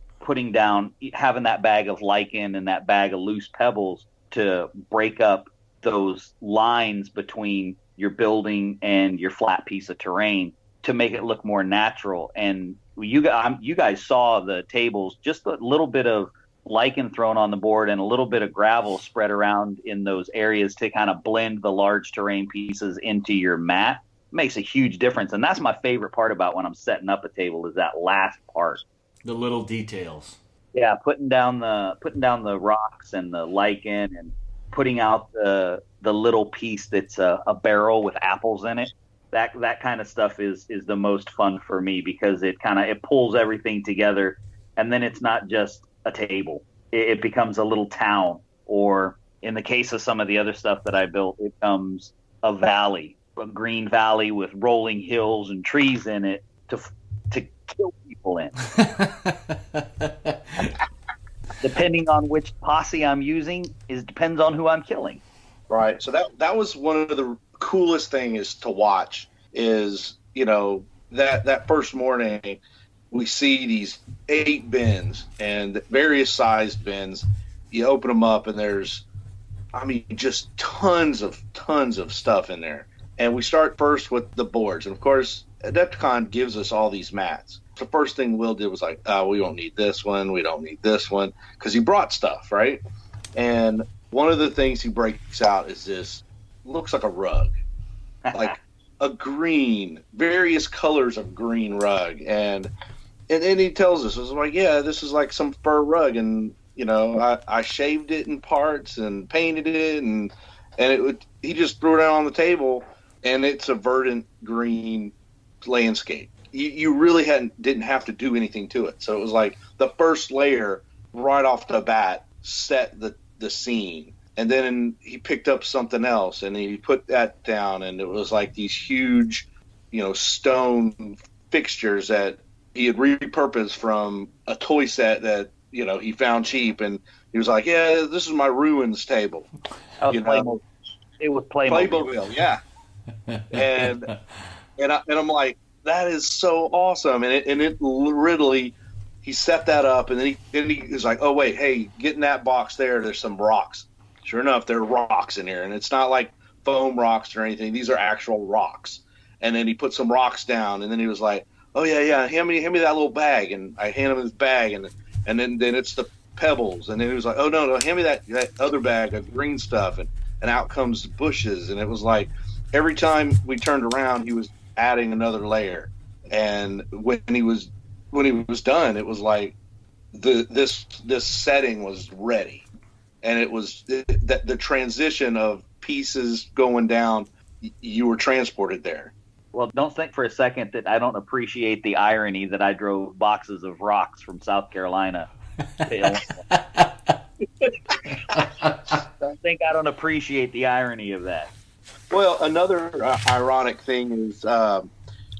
having that bag of lichen and that bag of loose pebbles to break up those lines between your building and your flat piece of terrain to make it look more natural. And you guys saw the tables, just a little bit of lichen thrown on the board and a little bit of gravel spread around in those areas to kind of blend the large terrain pieces into your mat. Makes a huge difference. And that's my favorite part about when I'm setting up a table, is that last part. The little details. Yeah, putting down the rocks and the lichen and putting out the little piece that's a barrel with apples in it. That kind of stuff is the most fun for me, because it pulls everything together, and then it's not just a table. It becomes a little town, or in the case of some of the other stuff that I built, it becomes a valley a green valley with rolling hills and trees in it to kill people in. Depending on which posse I'm using, depends on who I'm killing. Right. So that was one of the coolest things to watch is, that first morning we see these 8 bins and various sized bins. You open them up and there's, just tons of stuff in there. And we start first with the boards. And of course, Adepticon gives us all these mats. The first thing Will did was like, we don't need this one. We don't need this one. Because he brought stuff, right? And one of the things he breaks out is this, looks like a rug. Like a green, various colors of green rug. And then he tells us, it's like, yeah, this is like some fur rug. And, I shaved it in parts and painted it. And he just threw it out on the table. And it's a verdant green landscape. You really didn't have to do anything to it. So it was like the first layer right off the bat set the scene. And then he picked up something else and he put that down, and it was like these huge, stone fixtures that he had repurposed from a toy set that, he found cheap, and he was like, yeah, this is my ruins table. Playmobil. It was Playmobil, yeah. And I'm like, that is so awesome. And it literally, he set that up, and then he was like, oh wait, hey, get in that box there. There's some rocks. Sure enough, there are rocks in here, and it's not like foam rocks or anything. These are actual rocks. And then he put some rocks down, and then he was like, oh yeah, hand me that little bag. And I hand him his bag, and then it's the pebbles. And then he was like, oh no, hand me that other bag of green stuff. And out comes the bushes. And it was like every time we turned around, he was adding another layer. And when he was done, it was like this setting was ready. And it was the transition of pieces going down, you were transported there. Well, don't think for a second that I don't appreciate the irony that I drove boxes of rocks from South Carolina to Illinois. Don't think I don't appreciate the irony of that. Well, another ironic thing is,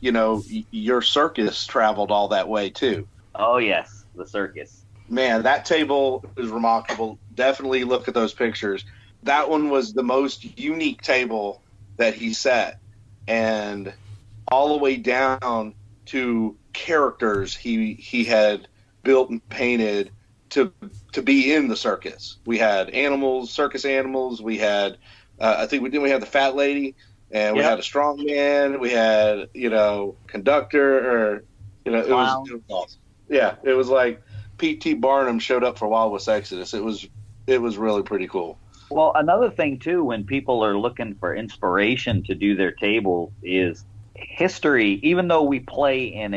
your circus traveled all that way too. Oh, yes, the circus. Man, that table is remarkable. Definitely look at those pictures. That one was the most unique table that he set. And all the way down to characters he had built and painted to be in the circus. We had animals, circus animals. We had, we had the fat lady, and we had a strong man. We had, conductor, or, it was awesome. Yeah, it was like P.T. Barnum showed up for Wild West Exodus. It was really pretty cool. Well, another thing, too, when people are looking for inspiration to do their table is history. Even though we play in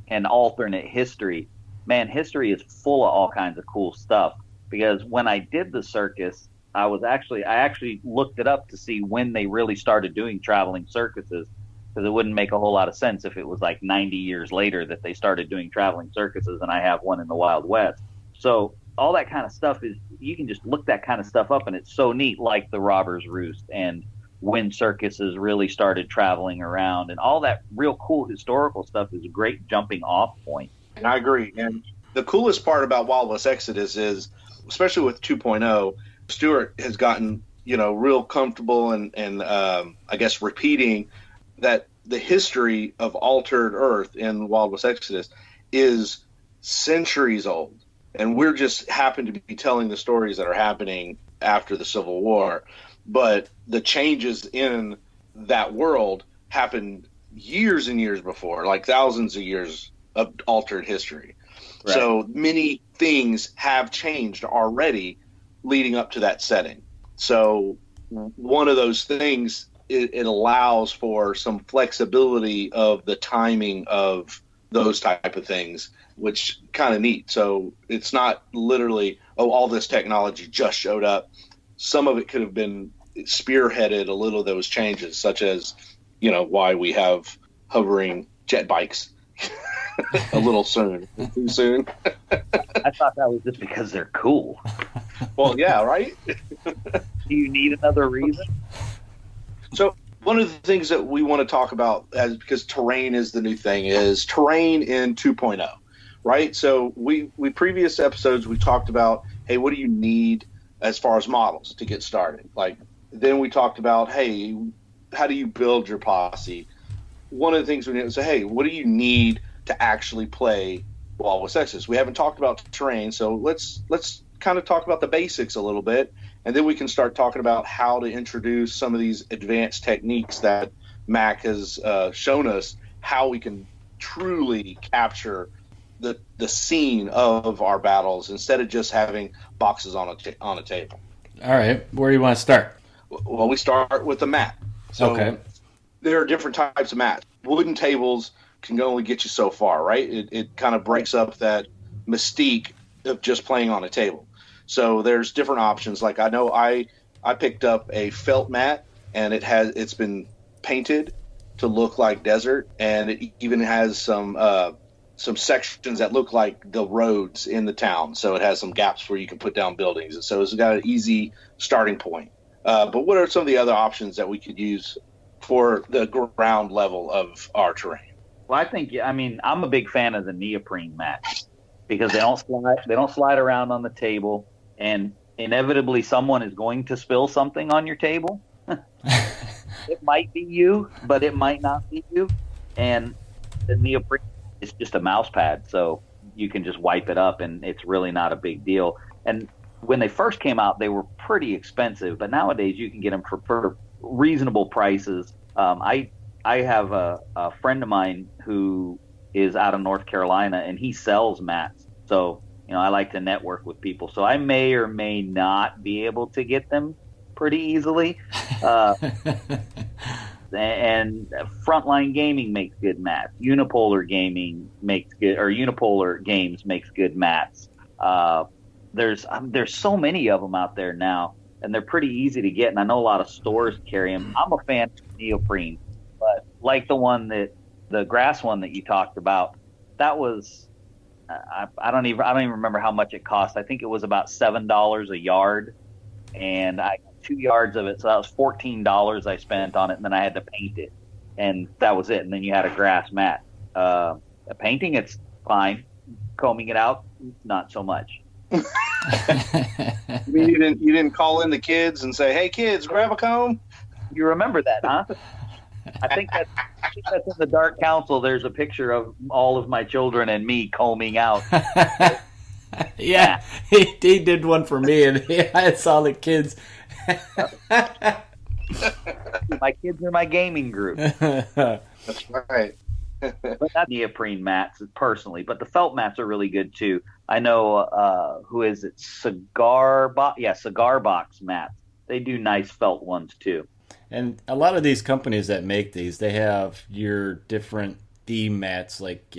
an alternate history, man, history is full of all kinds of cool stuff. Because when I did the circus, I actually looked it up to see when they really started doing traveling circuses, because it wouldn't make a whole lot of sense if it was like 90 years later that they started doing traveling circuses, and I have one in the Wild West. So all that kind of stuff you can just look that kind of stuff up, and it's so neat, like the Robber's Roost and when circuses really started traveling around, and all that real cool historical stuff is a great jumping off point. And I agree. And the coolest part about Wild West Exodus is, especially with 2.0, Stuart has gotten, real comfortable and I guess repeating that the history of Altered Earth in Wild West Exodus is centuries old. And we're just happen to be telling the stories that are happening after the Civil War. But the changes in that world happened years and years before, like thousands of years of altered history. Right. So many things have changed already leading up to that setting. So one of those things, it allows for some flexibility of the timing of those type of things, which kind of neat. So it's not literally, all this technology just showed up. Some of it could have been spearheaded, a little of those changes, such as, why we have hovering jet bikes a little soon. Too soon. I thought that was just because they're cool. Well, yeah, right? Do you need another reason? So one of the things that we want to talk about, because terrain is the new thing, is terrain in 2.0, right? So we previous episodes, we talked about, hey, what do you need as far as models to get started? Like, then we talked about, hey, how do you build your posse? One of the things we need to say, hey, what do you need to actually play Wild West Exodus? We haven't talked about terrain, so let's kind of talk about the basics a little bit, and then we can start talking about how to introduce some of these advanced techniques that Mac has shown us, how we can truly capture the scene of our battles instead of just having boxes on a table. All right, where do you want to start? Well, we start with the map. So okay. There are different types of mats. Wooden tables can only get you so far, right? It kind of breaks up that mystique of just playing on a table. So there's different options. Like I know I picked up a felt mat, and it's been painted to look like desert, and it even has some sections that look like the roads in the town. So it has some gaps where you can put down buildings. And so it's got an easy starting point. But what are some of the other options that we could use for the ground level of our terrain? Well, I'm a big fan of the neoprene mats because they don't slide around on the table, and inevitably someone is going to spill something on your table. It might be you, but it might not be you. And the neoprene is just a mouse pad, so you can just wipe it up, and it's really not a big deal. And when they first came out, they were pretty expensive, but nowadays you can get them for reasonable prices. I have a friend of mine who is out of North Carolina, and he sells mats. So, I like to network with people. So I may or may not be able to get them pretty easily. And Frontline Gaming makes good mats. Unipolar Games makes good mats. There's so many of them out there now, and they're pretty easy to get. And I know a lot of stores carry them. I'm a fan of neoprene, but like the grass one that you talked about, that was I don't even remember how much it cost. I think it was about $7 a yard, and I got 2 yards of it, so that was $14 I spent on it, and then I had to paint it, and that was it. And then you had a grass mat. Painting, it's fine. Combing it out, not so much. You mean you didn't call in the kids and say, "Hey, kids, grab a comb"? You remember that, huh? I think that's in the Dark Council. There's a picture of all of my children and me combing out. Yeah, he did one for me, and I saw the kids. My kids are my gaming group. That's right. But not neoprene mats personally, but the felt mats are really good too. I know who is it? Cigar Box mats. They do nice felt ones too. And a lot of these companies that make these, they have your different theme mats, like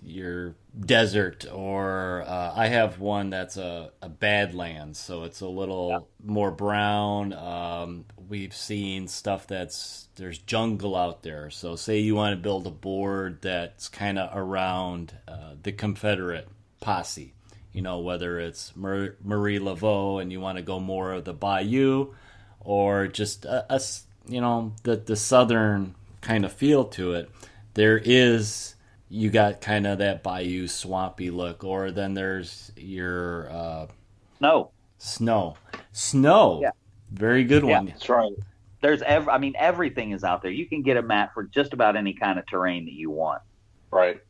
your desert, or I have one that's a Badlands, so it's a little more brown. We've seen stuff there's jungle out there. So say you want to build a board that's kind of around the Confederate posse, whether it's Marie Laveau and you want to go more of the Bayou, or just the southern kind of feel to it. You got kind of that bayou swampy look, or then there's your snow. Yeah. Very good one. That's right. There's everything is out there. You can get a mat for just about any kind of terrain that you want. Right.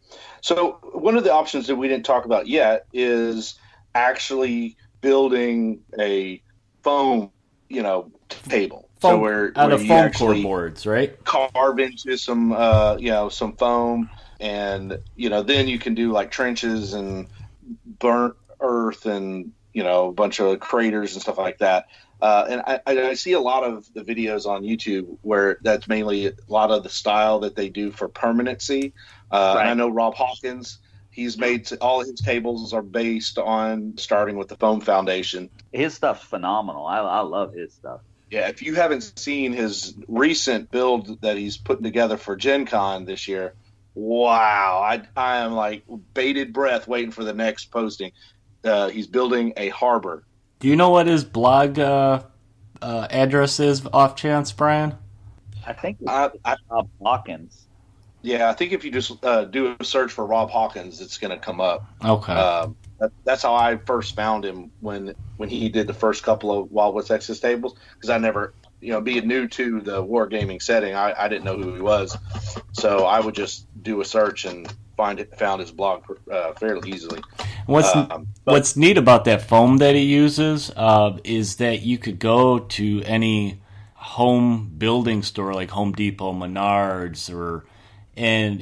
So one of the options that we didn't talk about yet is actually building a foam, table. Foam, so where foam you actually core boards, right? Carve into some, some foam, and then you can do like trenches and burnt earth and a bunch of craters and stuff like that. And I see a lot of the videos on YouTube where that's mainly a lot of the style that they do for permanency. Right. And I know Rob Hawkins, he's made all his tables are based on starting with the foam foundation. His stuff's phenomenal. I love his stuff. Yeah, if you haven't seen his recent build that he's putting together for Gen Con this year, wow, I am like bated breath waiting for the next posting. He's building a harbor. Do you know what his blog address is, off chance, Brian? I think it's I Rob Hawkins. Yeah, I think if you just do a search for Rob Hawkins, it's going to come up. Okay. That's how I first found him when he did the first couple of Wild West Texas tables, because I never, being new to the wargaming setting, I didn't know who he was, so I would just do a search and found his blog fairly easily. What's neat about that foam that he uses is that you could go to any home building store like Home Depot, Menards, and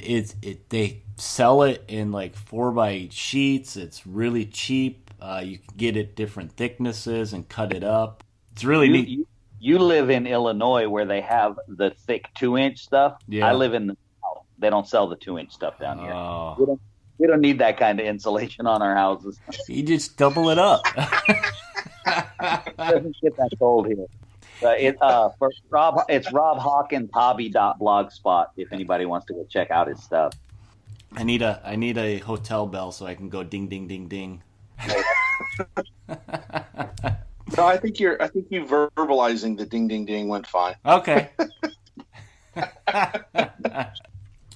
they sell it in like 4x8 sheets. It's really cheap. You can get it different thicknesses and cut it up. It's really neat. You live in Illinois where they have the thick 2-inch stuff. Yeah. I live in the South. They don't sell the 2-inch stuff down here. Oh. We don't need that kind of insulation on our houses. You just double it up. It doesn't get that cold here. For Rob, it's robhawkinshobby.blogspot if anybody wants to go check out his stuff. I need a hotel bell so I can go ding ding ding ding. No, I think you verbalizing the ding ding ding went fine. Okay.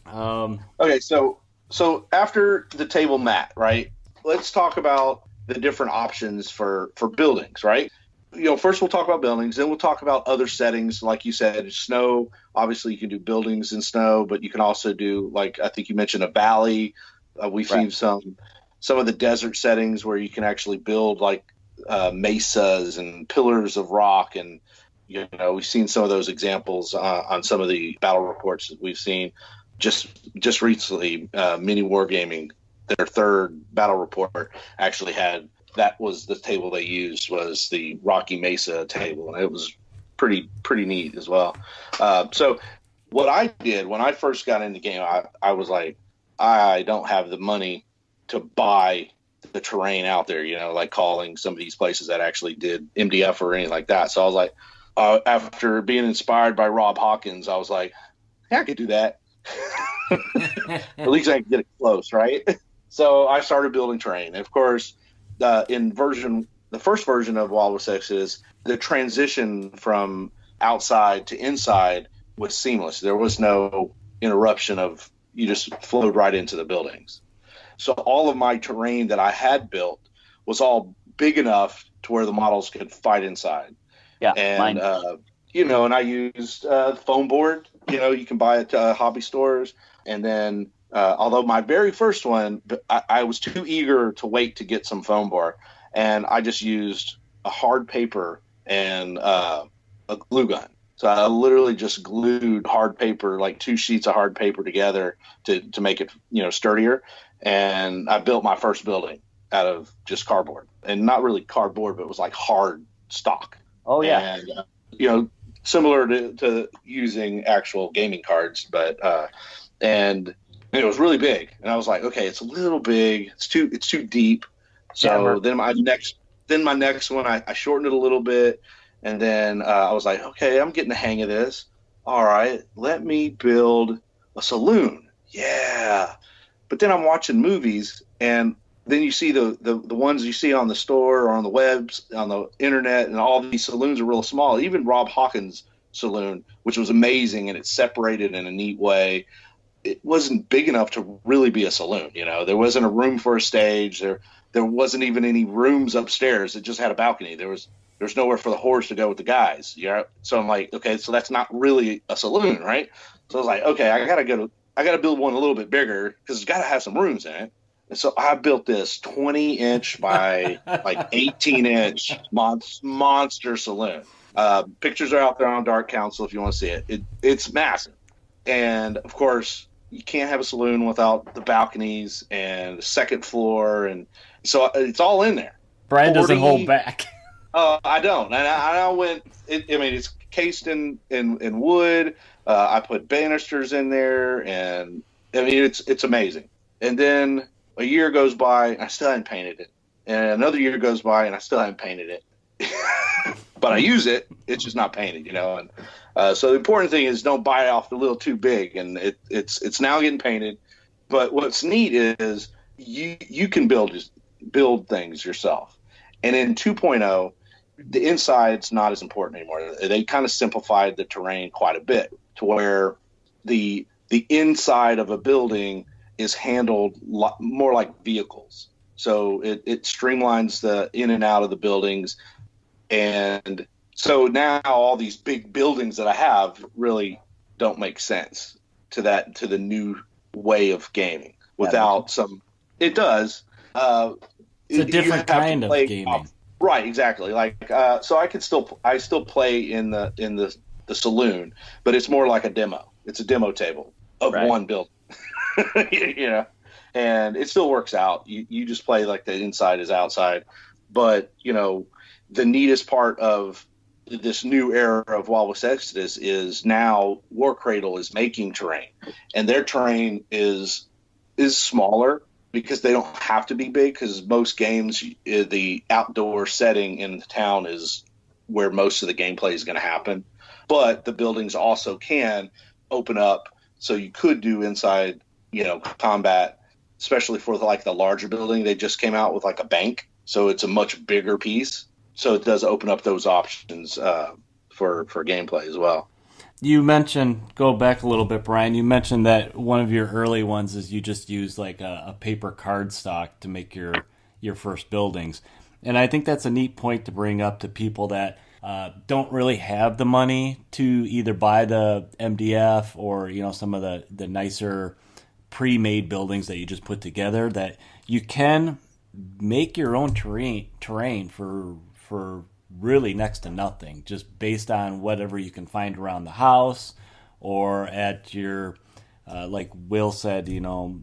Okay, so after the table mat, right? Let's talk about the different options for buildings, right? First we'll talk about buildings, then we'll talk about other settings. Like you said, snow. Obviously, you can do buildings in snow, but you can also do, like I think you mentioned, a valley. We've seen some of the desert settings where you can actually build like mesas and pillars of rock, and we've seen some of those examples on some of the battle reports that we've seen just recently. Mini Wargaming, their third battle report actually had. That was the table they used, was the Rocky Mesa table, and it was pretty neat as well. So what I did when I first got into the game, I was like, I don't have the money to buy the terrain out there, like calling some of these places that actually did MDF or anything like that. So I was like, after being inspired by Rob Hawkins, I was like, yeah, I could do that. At least I can get it close, right? So I started building terrain. Of course, the first version of Wild West Texas, the transition from outside to inside was seamless. There was no interruption of, you just flowed right into the buildings. So all of my terrain that I had built was all big enough to where the models could fight inside. Yeah, and and I used foam board. You can buy it at hobby stores, and then. Although my very first one, I was too eager to wait to get some foam board, and I just used a hard paper and a glue gun. So I literally just glued hard paper, like 2 sheets of hard paper together to make it, sturdier. And I built my first building out of just cardboard, and not really cardboard, but it was like hard stock. Oh yeah. And, similar to using actual gaming cards, but, and it was really big, and I was like, okay, it's a little big. It's too deep. So then my next one, I shortened it a little bit, and then I was like, okay, I'm getting the hang of this. All right, let me build a saloon. Yeah. But then I'm watching movies, and then you see the ones you see on the store or on the webs, on the internet, and all these saloons are real small. Even Rob Hawkins' saloon, which was amazing, and it's separated in a neat way. It wasn't big enough to really be a saloon. There wasn't a room for a stage. There wasn't even any rooms upstairs. It just had a balcony. There's nowhere for the horse to go with the guys. So I'm like, okay, so that's not really a saloon, right? So I was like, okay, I gotta build one a little bit bigger because it's got to have some rooms in it. And so I built this 20-inch by like 18-inch monster saloon. Pictures are out there on Dark Council if you want to see it. It's massive, and of course, you can't have a saloon without the balconies and the second floor, and so it's all in there. Brian doesn't hold back. I don't, and I went. It's cased in wood. I put banisters in there, and it's amazing. And then a year goes by, and I still haven't painted it. And another year goes by, and I still haven't painted it. But I use it. It's just not painted, And so the important thing is don't buy it off a little too big, and it's now getting painted. But what's neat is you can build things yourself. And in 2.0, the inside's not as important anymore. They kind of simplified the terrain quite a bit. to where the inside of a building is handled more like vehicles. So it streamlines the in and out of the buildings. And so now all these big buildings that I have really don't make sense to the new way of gaming without some. It does. It's a different kind of gaming. Right, exactly. Like so I still play in the saloon, but it's more like a demo. It's a demo table of one building. You know, and it still works out. You just play like the inside is outside. But, you know, the neatest part of this new era of Wild West Exodus is now War Cradle is making terrain, and their terrain is smaller because they don't have to be big, because most games, the outdoor setting in the town is where most of the gameplay is going to happen. But the buildings also can open up, so you could do inside, you know, combat, especially for the larger building. They just came out with like a bank, so it's a much bigger piece. So it does open up those options for gameplay as well. You mentioned, go back a little bit, Brian, you mentioned that one of your early ones is you just use like a paper cardstock to make your first buildings. And I think that's a neat point to bring up to people that don't really have the money to either buy the MDF or, you know, some of the nicer pre-made buildings that you just put together, that you can make your own terrain for really next to nothing, just based on whatever you can find around the house or at your, like Will said, you know,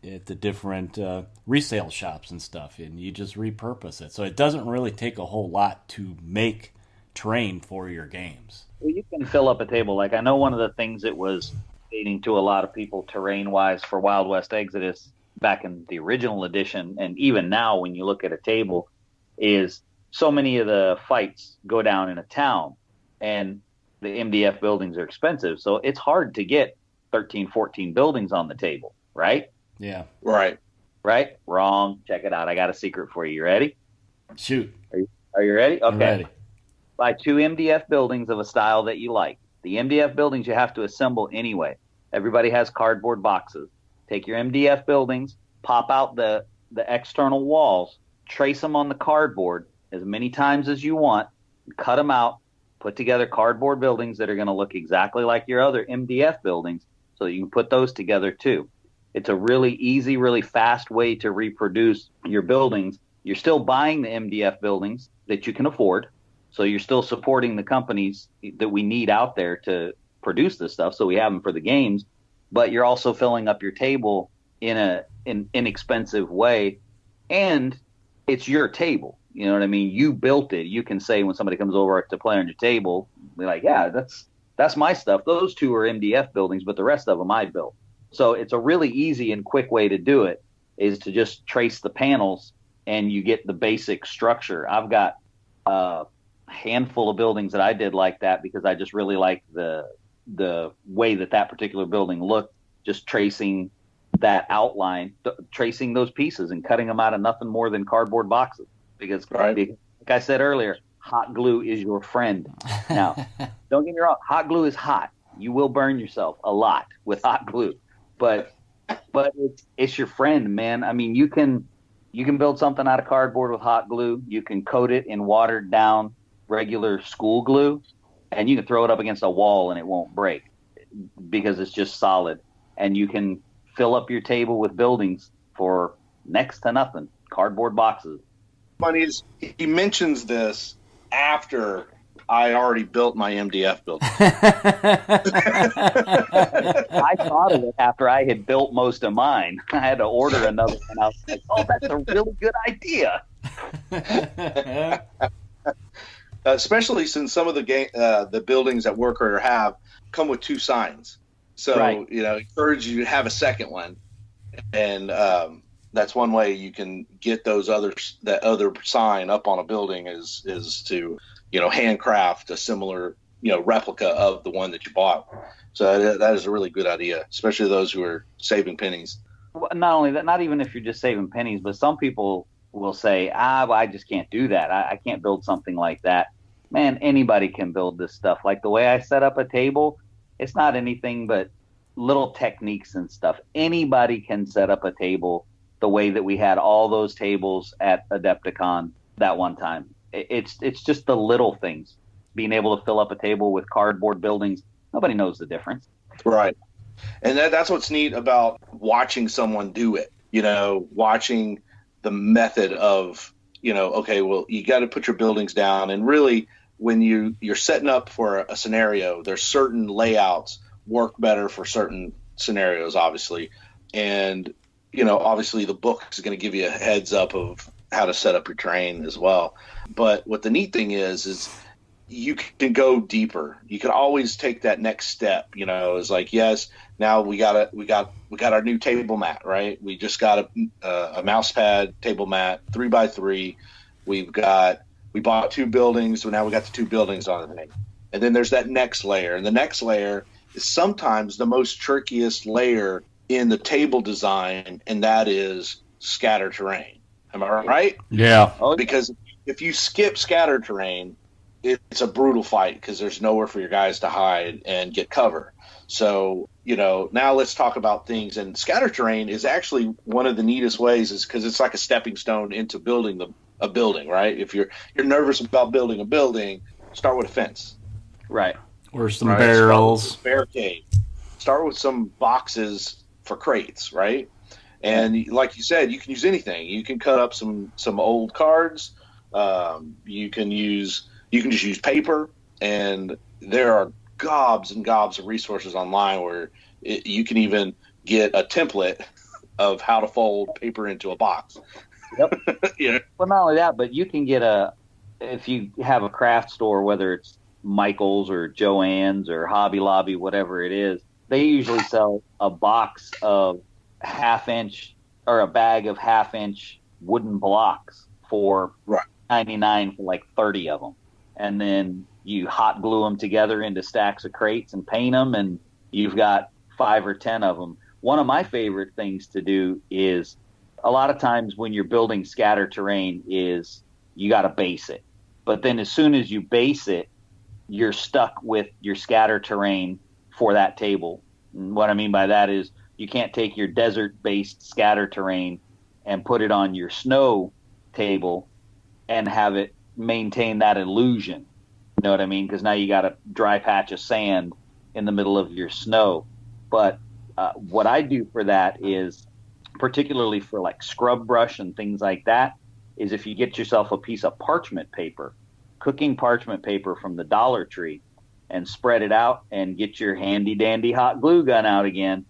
at the different resale shops and stuff, and you just repurpose it. So it doesn't really take a whole lot to make terrain for your games. Well, you can fill up a table. Like, I know one of the things that was leading to a lot of people terrain-wise for Wild West Exodus back in the original edition, and even now when you look at a table, is so many of the fights go down in a town, and the MDF buildings are expensive. So it's hard to get 13, 14 buildings on the table, right? Yeah. Right. Right? Wrong. Check it out. I got a secret for you. You ready? Shoot. Are you ready? Okay. I'm ready. Buy 2 MDF buildings of a style that you like. The MDF buildings you have to assemble anyway. Everybody has cardboard boxes. Take your MDF buildings, pop out the external walls, trace them on the cardboard as many times as you want, cut them out, put together cardboard buildings that are going to look exactly like your other MDF buildings, so that you can put those together too. It's a really easy, really fast way to reproduce your buildings. You're still buying the MDF buildings that you can afford, so you're still supporting the companies that we need out there to produce this stuff, so we have them for the games, but you're also filling up your table in an inexpensive way, and it's your table. You know what I mean? You built it. You can say when somebody comes over to play on your table, they're like, yeah, that's my stuff. Those 2 are MDF buildings, but the rest of them I built. So it's a really easy and quick way to do it, is to just trace the panels and you get the basic structure. I've got a handful of buildings that I did like that because I just really liked the way that particular building looked, just tracing that outline, tracing those pieces and cutting them out of nothing more than cardboard boxes. Because, like I said earlier, hot glue is your friend. Now, don't get me wrong, hot glue is hot. You will burn yourself a lot with hot glue, but it's your friend, man. I mean, you can build something out of cardboard with hot glue. You can coat it in watered down regular school glue, and you can throw it up against a wall and it won't break because it's just solid. And you can fill up your table with buildings for next to nothing, cardboard boxes. Funny is, he mentions this after I already built my MDF building. I thought of it after I had built most of mine. I had to order another one. I was like, oh, that's a really good idea. Especially since some of the buildings that War Cradle have come with 2 signs. So, you know, encourage you to have a second one. And that's one way you can get that other sign up on a building is to, you know, handcraft a similar, you know, replica of the one that you bought. So that is a really good idea, especially those who are saving pennies. Well, not only that, not even if you're just saving pennies, but some people will say, well, I just can't do that. I can't build something like that. Man, anybody can build this stuff. Like the way I set up a table, It's not anything but little techniques and stuff. Anybody can set up a table the way that we had all those tables at Adepticon that one time. It's just the little things. Being able to fill up a table with cardboard buildings, nobody knows the difference. Right. And that's what's neat about watching someone do it, watching the method of, okay, well, you got to put your buildings down. And really, when you're setting up for a scenario, there's certain layouts work better for certain scenarios, obviously. And, obviously the book is going to give you a heads up of how to set up your terrain as well. But what the neat thing is you can go deeper. You can always take that next step. It's like, yes, now we got our new table mat, right? We just got a mouse pad table mat, 3x3. We bought 2 buildings, so now we got the 2 buildings on the thing. And then there's that next layer, and the next layer is sometimes the most trickiest layer in the table design, and that is scatter terrain. Am I right? Yeah. Because if you skip scatter terrain, it's a brutal fight because there's nowhere for your guys to hide and get cover. So, now let's talk about things. And scatter terrain is actually one of the neatest ways, is because it's like a stepping stone into building a building, right? If you're nervous about building a building, start with a fence. Right. Or some barrels. Barricade. Start with some boxes for crates, right? And like you said, you can use anything. You can cut up some old cards. You can just use paper, and there are gobs and gobs of resources online where you can even get a template of how to fold paper into a box. Yep. Yeah. Well, not only that, but you can get if you have a craft store, whether it's Michael's or Joann's or Hobby Lobby, whatever it is, they usually sell a box of half-inch or a bag of half-inch wooden blocks for $99 for like 30 of them. And then you hot glue them together into stacks of crates and paint them, and you've got 5 or 10 of them. One of my favorite things to do is, a lot of times when you're building scatter terrain, is you got to base it. But then as soon as you base it, you're stuck with your scatter terrain for that table. And what I mean by that is you can't take your desert-based scatter terrain and put it on your snow table and have it maintain that illusion. You know what I mean? Because now you got a dry patch of sand in the middle of your snow. But what I do for that is, particularly for like scrub brush and things like that, is if you get yourself a piece of parchment paper, cooking parchment paper from the Dollar Tree, and spread it out and get your handy dandy hot glue gun out again.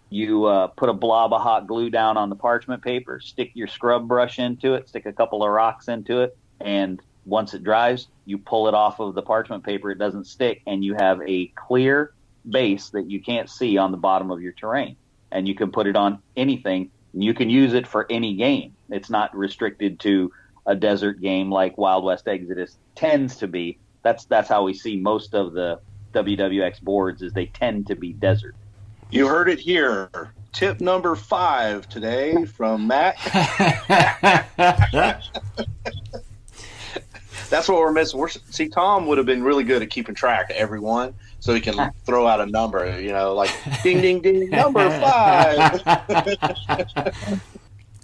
You put a blob of hot glue down on the parchment paper, stick your scrub brush into it, stick a couple of rocks into it, and once it dries, you pull it off of the parchment paper. It doesn't stick, and you have a clear base that you can't see on the bottom of your terrain. And you can put it on anything. You can use it for any game. It's not restricted to a desert game like Wild West Exodus tends to be. That's how we see most of the WWX boards, is they tend to be desert. You heard it here. Tip number 5 today from Matt. That's what we're missing. See, Tom would have been really good at keeping track of everyone, so he can throw out a number, like ding, ding, ding, number 5.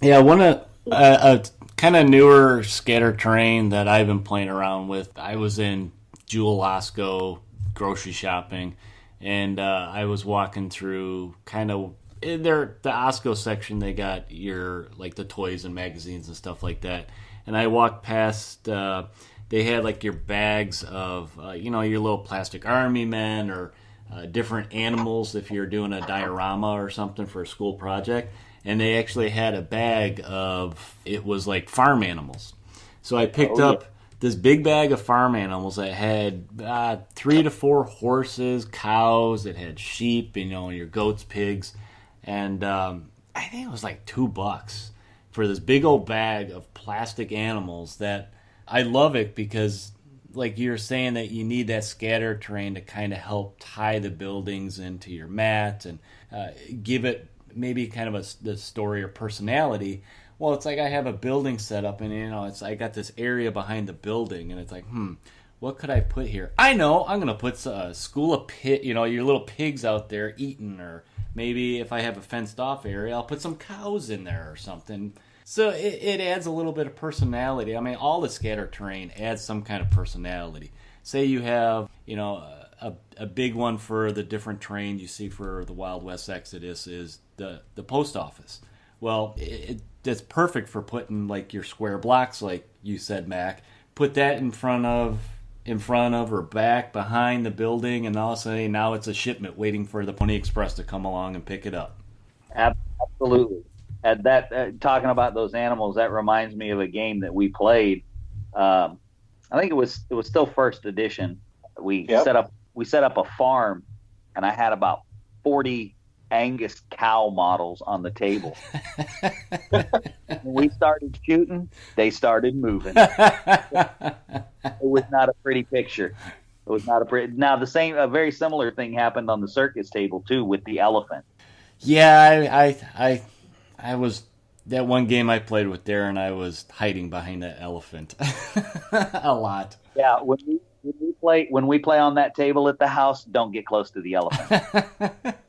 Yeah, one of a kind of newer scatter terrain that I've been playing around with. I was in Jewel Osco grocery shopping, and I was walking through kind of in the Osco section. They got your the toys and magazines and stuff like that. And I walked past. They had your bags of your little plastic army men or different animals if you're doing a diorama or something for a school project. And they actually had a bag of, it was like farm animals. So I picked up this big bag of farm animals that had 3 to 4 horses, cows, it had sheep, your goats, pigs. And I think it was like $2 for this big old bag of plastic animals. That I love it because, like you're saying, that you need that scatter terrain to kind of help tie the buildings into your mat and give it maybe kind of the story or personality. Well, it's like I have a building set up, and I got this area behind the building, and it's like, what could I put here? I know, I'm going to put a school of your little pigs out there eating, or maybe if I have a fenced off area, I'll put some cows in there or something. So it adds a little bit of personality. I mean, all the scatter terrain adds some kind of personality. Say you have, a big one for the different terrain you see for the Wild West Exodus is the post office. Well, that's perfect for putting like your square blocks, like you said, Mac. Put that in front of or back behind the building, and all of a sudden now it's a shipment waiting for the Pony Express to come along and pick it up. Absolutely. At that, talking about those animals, that reminds me of a game that we played. I think it was still first edition. We set up a farm, and I had about 40 Angus cow models on the table. When we started shooting, they started moving. It was not a pretty picture. It was not a pretty. Now a very similar thing happened on the circus table too with the elephant. Yeah, I was that one game I played with Darren. I was hiding behind that elephant a lot. Yeah, when we play on that table at the house, don't get close to the elephant.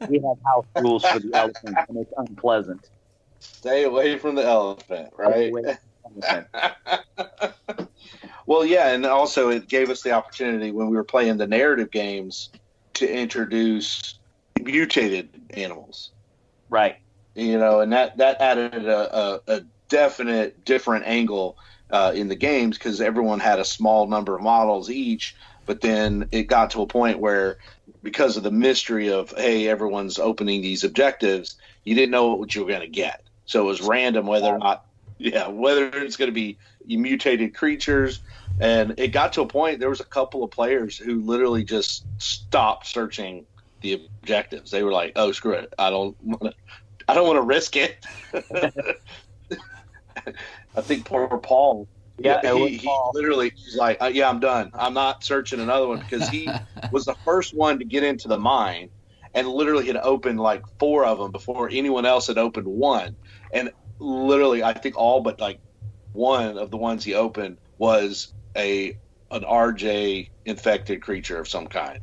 We have house rules for the elephant, and it's unpleasant. Stay away from the elephant, right? Well, yeah, and also it gave us the opportunity when we were playing the narrative games to introduce mutated animals. Right. And that added a definite different angle in the games, because everyone had a small number of models each, but then it got to a point where, because of the mystery of, hey, everyone's opening these objectives, you didn't know what you were going to get. So it was random whether it's going to be mutated creatures. And it got to a point, there was a couple of players who literally just stopped searching the objectives. They were like, oh, screw it. I don't want to risk it. I think poor Paul. Yeah, he literally was like, I'm done. I'm not searching another one, because he was the first one to get into the mine and literally had opened like 4 of them before anyone else had opened one. And literally, I think all but like one of the ones he opened was an RJ infected creature of some kind.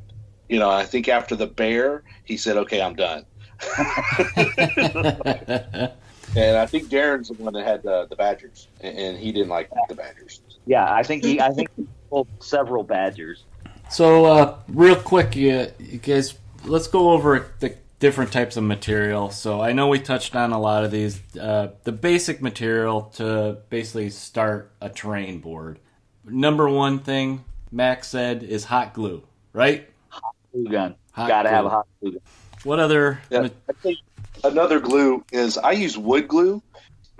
I think after the bear, he said, okay, I'm done. And I think Darren's the one that had the badgers, and he didn't like the badgers. Yeah, I think he pulled several badgers. So, real quick, you guys, let's go over the different types of material. So I know we touched on a lot of these. The basic material to basically start a terrain board. Number one thing Max said is hot glue, right? Hot glue gun. Gotta have a hot glue gun. What other? I think another glue is, I use wood glue.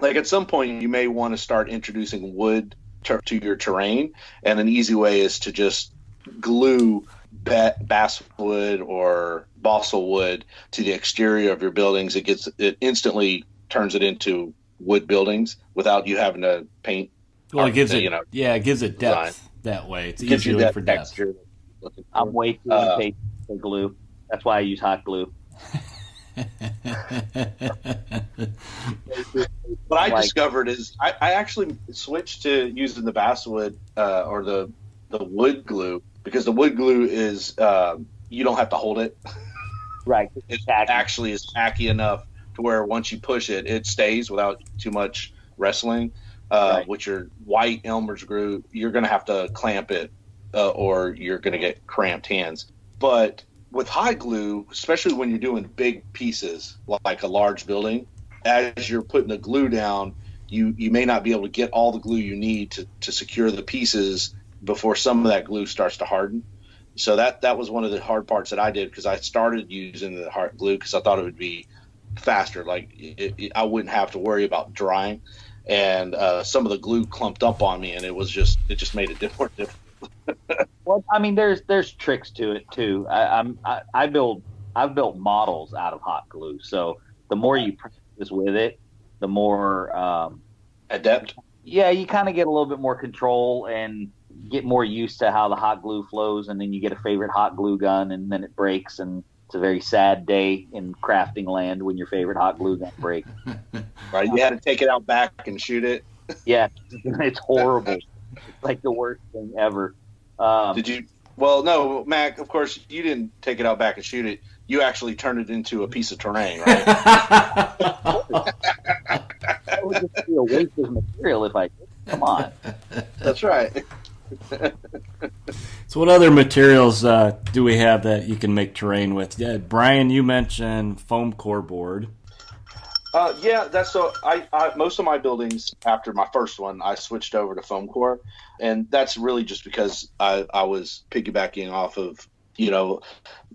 Like, at some point, you may want to start introducing wood to your terrain, and an easy way is to just glue basswood or balsa wood to the exterior of your buildings. It instantly turns it into wood buildings without you having to paint. Well, it gives it depth design. That way. It's easier for depth. Texture. I'm way too impatient for glue. That's why I use hot glue. What I discovered is I actually switched to using the basswood or the wood glue, because the wood glue is you don't have to hold it. Right. It actually is tacky enough to where once you push it, it stays without too much wrestling. Right. With your white Elmer's glue, you're going to have to clamp it or you're going to get cramped hands. But with hot glue, especially when you're doing big pieces like a large building, as you're putting the glue down, you may not be able to get all the glue you need to secure the pieces before some of that glue starts to harden. So that was one of the hard parts that I did, because I started using the hard glue because I thought it would be faster. Like I wouldn't have to worry about drying, and some of the glue clumped up on me, and it just made it more difficult. Well, I mean, there's tricks to it too. I've built models out of hot glue, so the more you practice with it, the more adept. Yeah, you kind of get a little bit more control and get more used to how the hot glue flows, and then you get a favorite hot glue gun, and then it breaks, and it's a very sad day in crafting land when your favorite hot glue gun breaks. Right, you had to take it out back and shoot it. Yeah, it's horrible. It's like the worst thing ever. Did you? Well, no, Mac. Of course, you didn't take it out back and shoot it. You actually turned it into a piece of terrain, right? That would just be a waste of material if I did. Come on. That's right. So what other materials do we have that you can make terrain with? Yeah, Brian, you mentioned foam core board. Yeah, that's so. I most of my buildings after my first one, I switched over to foam core, and that's really just because I was piggybacking off of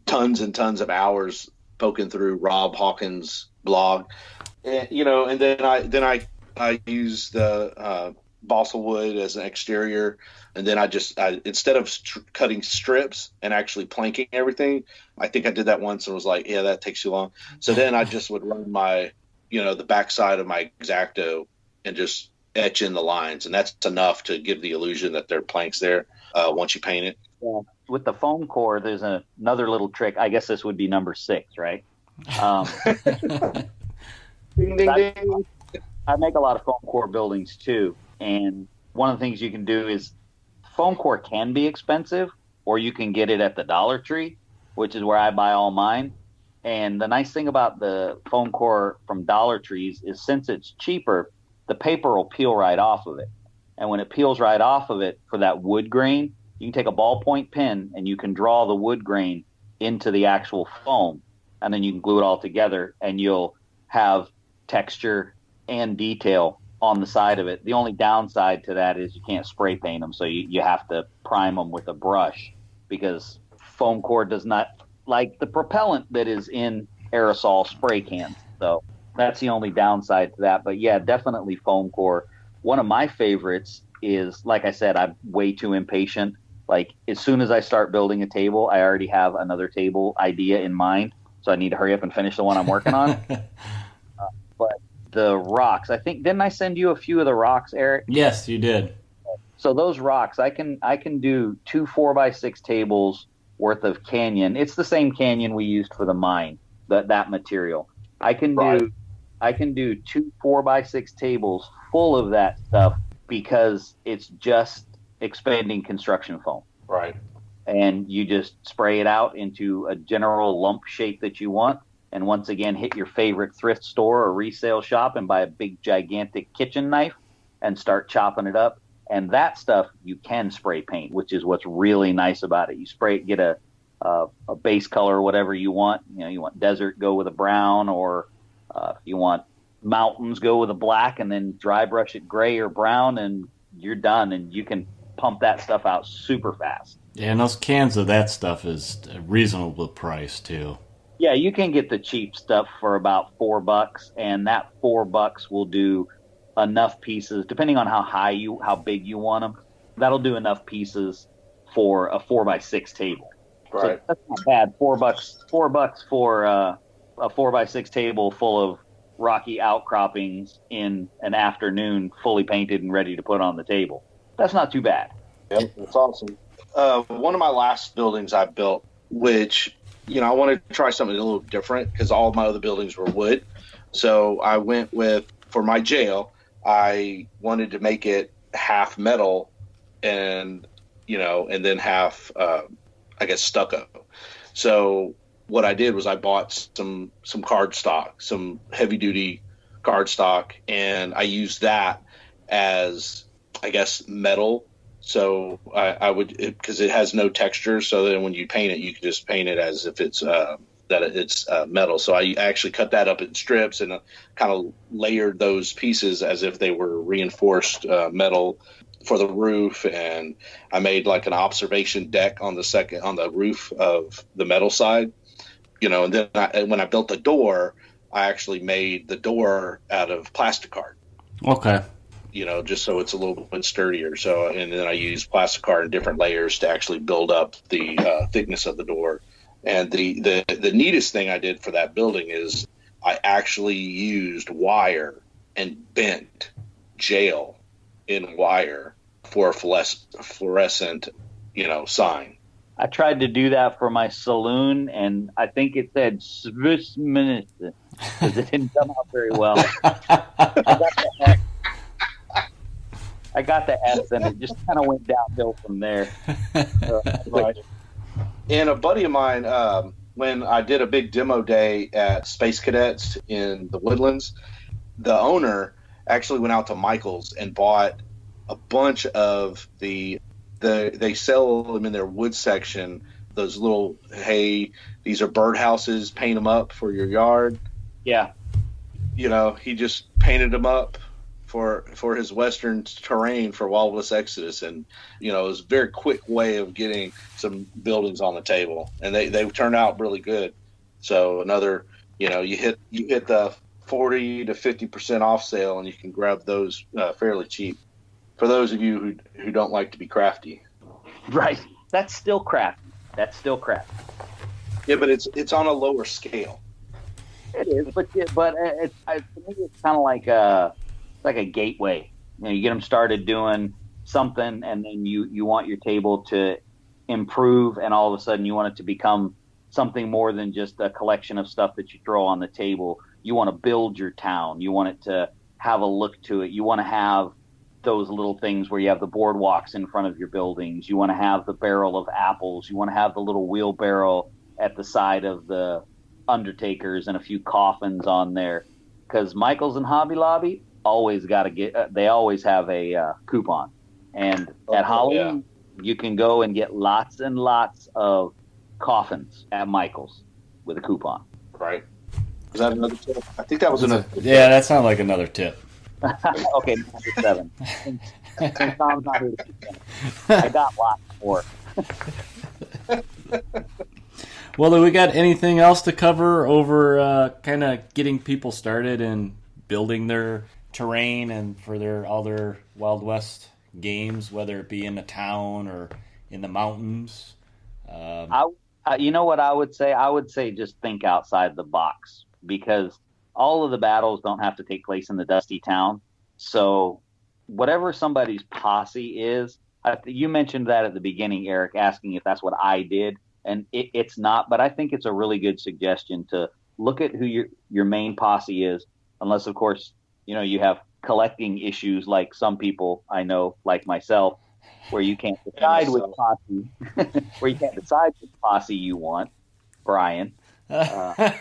tons and tons of hours poking through Rob Hawkins' blog, and and then I used the balsa wood as an exterior, and then I instead of cutting strips and actually planking everything, I think I did that once and was like, yeah, that takes too long. So then I just would run my the backside of my X-Acto and just etch in the lines, and that's enough to give the illusion that there are planks there once you paint it. Yeah. With the foam core, there's another little trick. I guess this would be number 6, right? Ding, ding, ding. I make a lot of foam core buildings too, and one of the things you can do is foam core can be expensive, or you can get it at the Dollar Tree, which is where I buy all mine. And the nice thing about the foam core from Dollar Trees is since it's cheaper, the paper will peel right off of it. And when it peels right off of it for that wood grain, you can take a ballpoint pen and you can draw the wood grain into the actual foam, and then you can glue it all together, and you'll have texture and detail on the side of it. The only downside to that is you can't spray paint them, so you have to prime them with a brush, because foam core does not like the propellant that is in aerosol spray cans. So that's the only downside to that. But yeah, definitely foam core. One of my favorites is, like I said, I'm way too impatient. Like as soon as I start building a table, I already have another table idea in mind. So I need to hurry up and finish the one I'm working on. But the rocks, I think, didn't I send you a few of the rocks, Eric? Yes, you did. So those rocks, I can do 2 4x6 tables worth of canyon. It's the same canyon we used for the mine, that material. I can do 2 4x6 tables full of that stuff because it's just expanding construction foam. Right. And you just spray it out into a general lump shape that you want. And once again, hit your favorite thrift store or resale shop and buy a big, gigantic kitchen knife and start chopping it up. And that stuff you can spray paint, which is what's really nice about it. You spray it, get a base color or whatever you want. You want desert, go with a brown, or if you want mountains, go with a black, and then dry brush it gray or brown, and you're done. And you can pump that stuff out super fast. Yeah, and those cans of that stuff is a reasonable price too. Yeah, you can get the cheap stuff for about $4, and that $4 will do enough pieces, depending on how big you want them. That'll do enough pieces for a 4x6 table. Right. So that's not bad. $4 for a 4x6 table full of rocky outcroppings in an afternoon, fully painted and ready to put on the table. That's not too bad. Yep, that's awesome. One of my last buildings I built, which I wanted to try something a little different because all of my other buildings were wood. So I went with, for my jail, I wanted to make it half metal and then half, stucco. So what I did was I bought some cardstock, some heavy duty cardstock, and I used that as, metal. So I would, because it has no texture. So then when you paint it, you can just paint it as if it's, metal. So I actually cut that up in strips and kind of layered those pieces as if they were reinforced metal for the roof. And I made like an observation deck on the roof of the metal side, and then when I built the door, I actually made the door out of plastic card. Okay. Just so it's a little bit sturdier. So, and then I used plastic card in different layers to actually build up the thickness of the door. And the neatest thing I did for that building is I actually used wire and bent jail in wire for a fluorescent, sign. I tried to do that for my saloon, and I think it said Swiss minute because it didn't come out very well. I got the S, and it just kind of went downhill from there. Right. And a buddy of mine, when I did a big demo day at Space Cadets in the Woodlands, the owner actually went out to Michael's and bought a bunch of they sell them in their wood section, those little, hey, these are birdhouses, paint them up for your yard. Yeah. You know, he just painted them up for his western terrain for Wild West Exodus, and you know, it was a very quick way of getting some buildings on the table, and they turned out really good. So another, you know, you hit the 40 to 50% off sale, and you can grab those fairly cheap. For those of you who don't like to be crafty, right? That's still crafty. Yeah, but it's on a lower scale. It is, but to me, it's kind of like a gateway. You know, you get them started doing something, and then you want your table to improve, and all of a sudden you want it to become something more than just a collection of stuff that you throw on the table. You want to build your town. You want it to have a look to it. You want to have those little things where you have the boardwalks in front of your buildings. You want to have the barrel of apples. You want to have the little wheelbarrow at the side of the undertakers and a few coffins on there. Because Michael's and Hobby Lobby always got to get, they always have a coupon. And at Halloween, you can go and get lots and lots of coffins at Michael's with a coupon. Right. Was that another tip? I think that was another tip. Yeah, that sounded like another tip. Okay, number 7. Since Tom's not here to keep them, I got lots more. Well, do we got anything else to cover over kind of getting people started and building their terrain and for all their Wild West games, whether it be in the town or in the mountains? You know what I would say? I would say just think outside the box, because all of the battles don't have to take place in the dusty town. So whatever somebody's posse is, you mentioned that at the beginning, Eric, asking if that's what I did. And it's not, but I think it's a really good suggestion to look at who your main posse is, unless, of course, you know, you have collecting issues like some people I know, like myself, where you can't decide which posse you want, Brian. I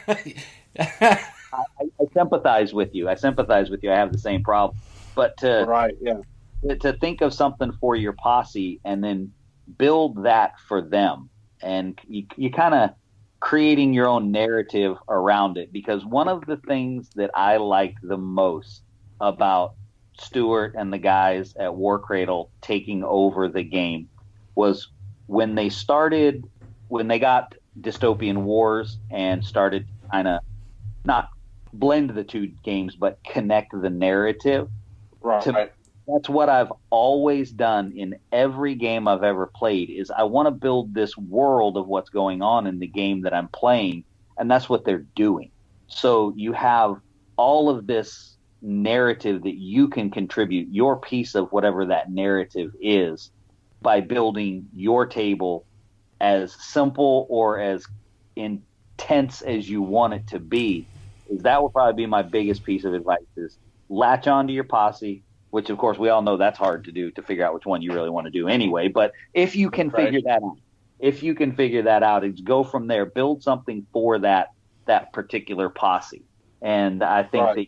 sympathize with you. I have the same problem. But to think of something for your posse and then build that for them, and you kind of creating your own narrative around it. Because one of the things that I liked the most about Stuart and the guys at War Cradle taking over the game was when they got Dystopian Wars and started kind of not blend the two games, but connect the narrative. Right. That's what I've always done in every game I've ever played, is I want to build this world of what's going on in the game that I'm playing, and that's what they're doing. So you have all of this narrative that you can contribute your piece of whatever that narrative is by building your table as simple or as intense as you want it to be. That would probably be my biggest piece of advice, is latch onto your posse, which of course we all know that's hard to do, to figure out which one you really want to do anyway. But if you can figure that out, it's go from there, build something for that particular posse. And I think that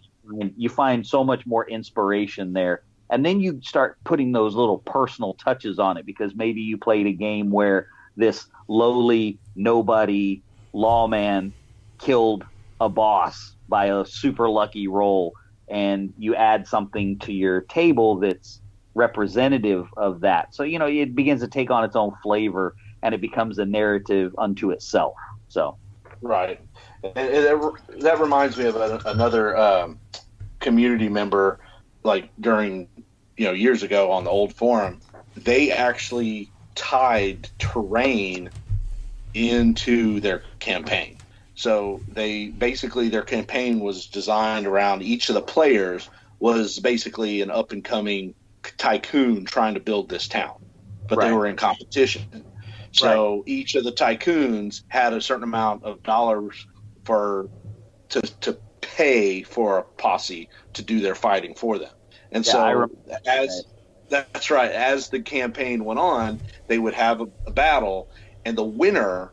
you find so much more inspiration there. And then you start putting those little personal touches on it, because maybe you played a game where this lowly nobody lawman killed a boss by a super lucky roll, and you add something to your table that's representative of that. So, you know, it begins to take on its own flavor, and it becomes a narrative unto itself. So, right. And that reminds me of another community member, like during, you know, years ago on the old forum. They actually tied terrain into their campaign. So their campaign was designed around each of the players was basically an up and coming tycoon trying to build this town, but they were in competition. So each of the tycoons had a certain amount of dollars to pay for a posse to do their fighting for them. And so That's right. As the campaign went on, they would have a battle, and the winner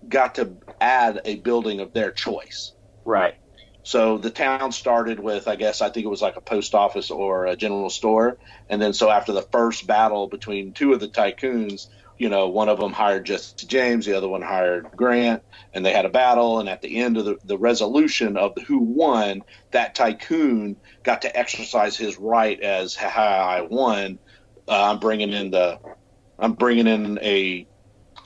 got to add a building of their choice. Right. So the town started with, I think it was like a post office or a general store. And then so after the first battle between two of the tycoons, one of them hired Jesse James, the other one hired Grant, and they had a battle. And at the end of the resolution of who won, that tycoon got to exercise his right as, I won. I'm bringing in a they're bringing in a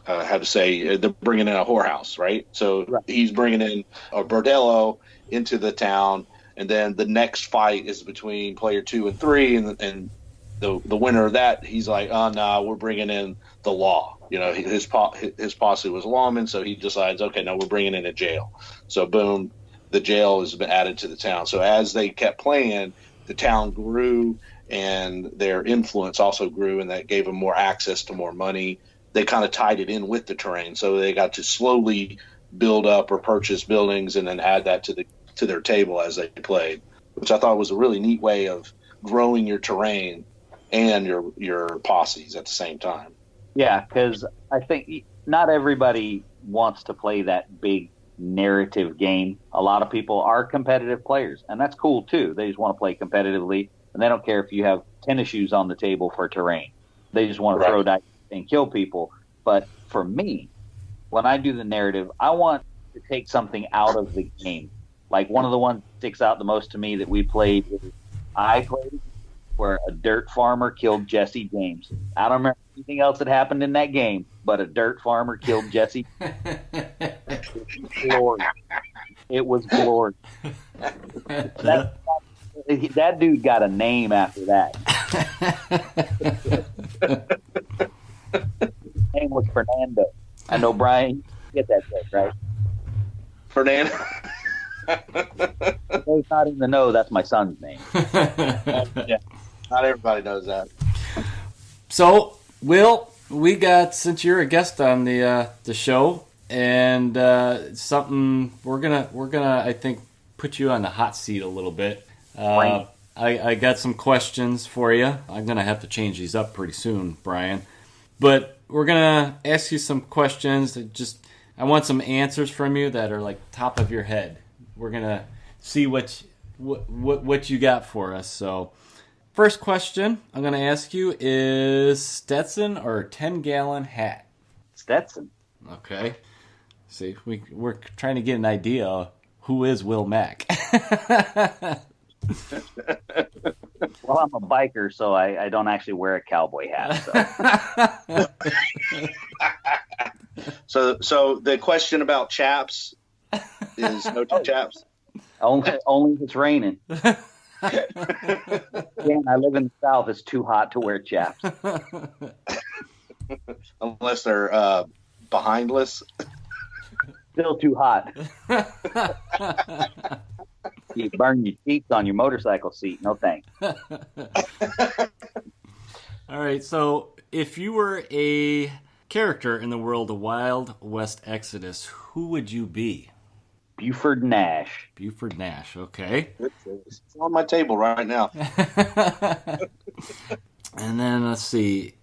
whorehouse, right? So right. He's bringing in a bordello into the town, and then the next fight is between player 2 and 3, and the winner of that, he's like, oh no, we're bringing in the law. His posse was lawmen, so he decides, okay, no, we're bringing in a jail. So boom, the jail has been added to the town. So as they kept playing, the town grew, and their influence also grew, and that gave them more access to more money. They kind of tied it in with the terrain, so they got to slowly build up or purchase buildings and then add that to their table as they played, which I thought was a really neat way of growing your terrain and your posses at the same time. Yeah, because I think not everybody wants to play that big narrative game. A lot of people are competitive players, and that's cool too. They just want to play competitively, and they don't care if you have tennis shoes on the table for terrain. They just want to throw dice and kill people. But for me, when I do the narrative, I want to take something out of the game. Like one of the ones that sticks out the most to me that we played, where a dirt farmer killed Jesse James. I don't remember anything else that happened in that game, but a dirt farmer killed Jesse. It was glory. That dude got a name after that. His name was Fernando. I know, Brian, you get that joke, right? Fernando. He's not in the know. That's my son's name. Yeah, not everybody knows that. So, Will, since you're a guest on the show, and something we're gonna I think put you on the hot seat a little bit. I got some questions for you. I'm gonna have to change these up pretty soon, Brian. But we're gonna ask you some questions that I want some answers from you that are like top of your head. We're gonna see what you got for us. So, first question I'm gonna ask you is Stetson or 10-gallon hat? Stetson. Okay. See, we're trying to get an idea of who is Will Mack. Well, I'm a biker, so I don't actually wear a cowboy hat. So the question about chaps is no chaps? Only if it's raining. Again, I live in the South. It's too hot to wear chaps. Unless they're behindless. Still too hot. You burn your seats on your motorcycle seat. No thanks. All right. So, if you were a character in the world of Wild West Exodus, who would you be? Buford Nash. Buford Nash. Okay. It's on my table right now. And then let's see.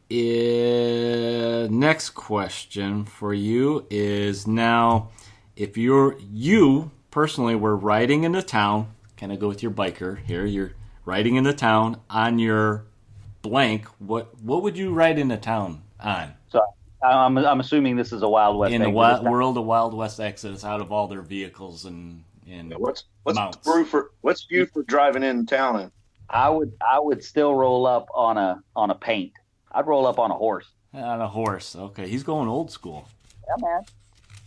Next question for you is now, if you personally were riding into town, kind of go with your biker here, you're riding into town on your blank, what would you ride into town on? So I'm assuming this is a Wild West. In the world of Wild West Exodus, out of all their vehicles and what's mounts. What's Buford driving in town in? I would still roll up on a paint. I'd roll up on a horse. On a horse. Okay, he's going old school. Yeah, man.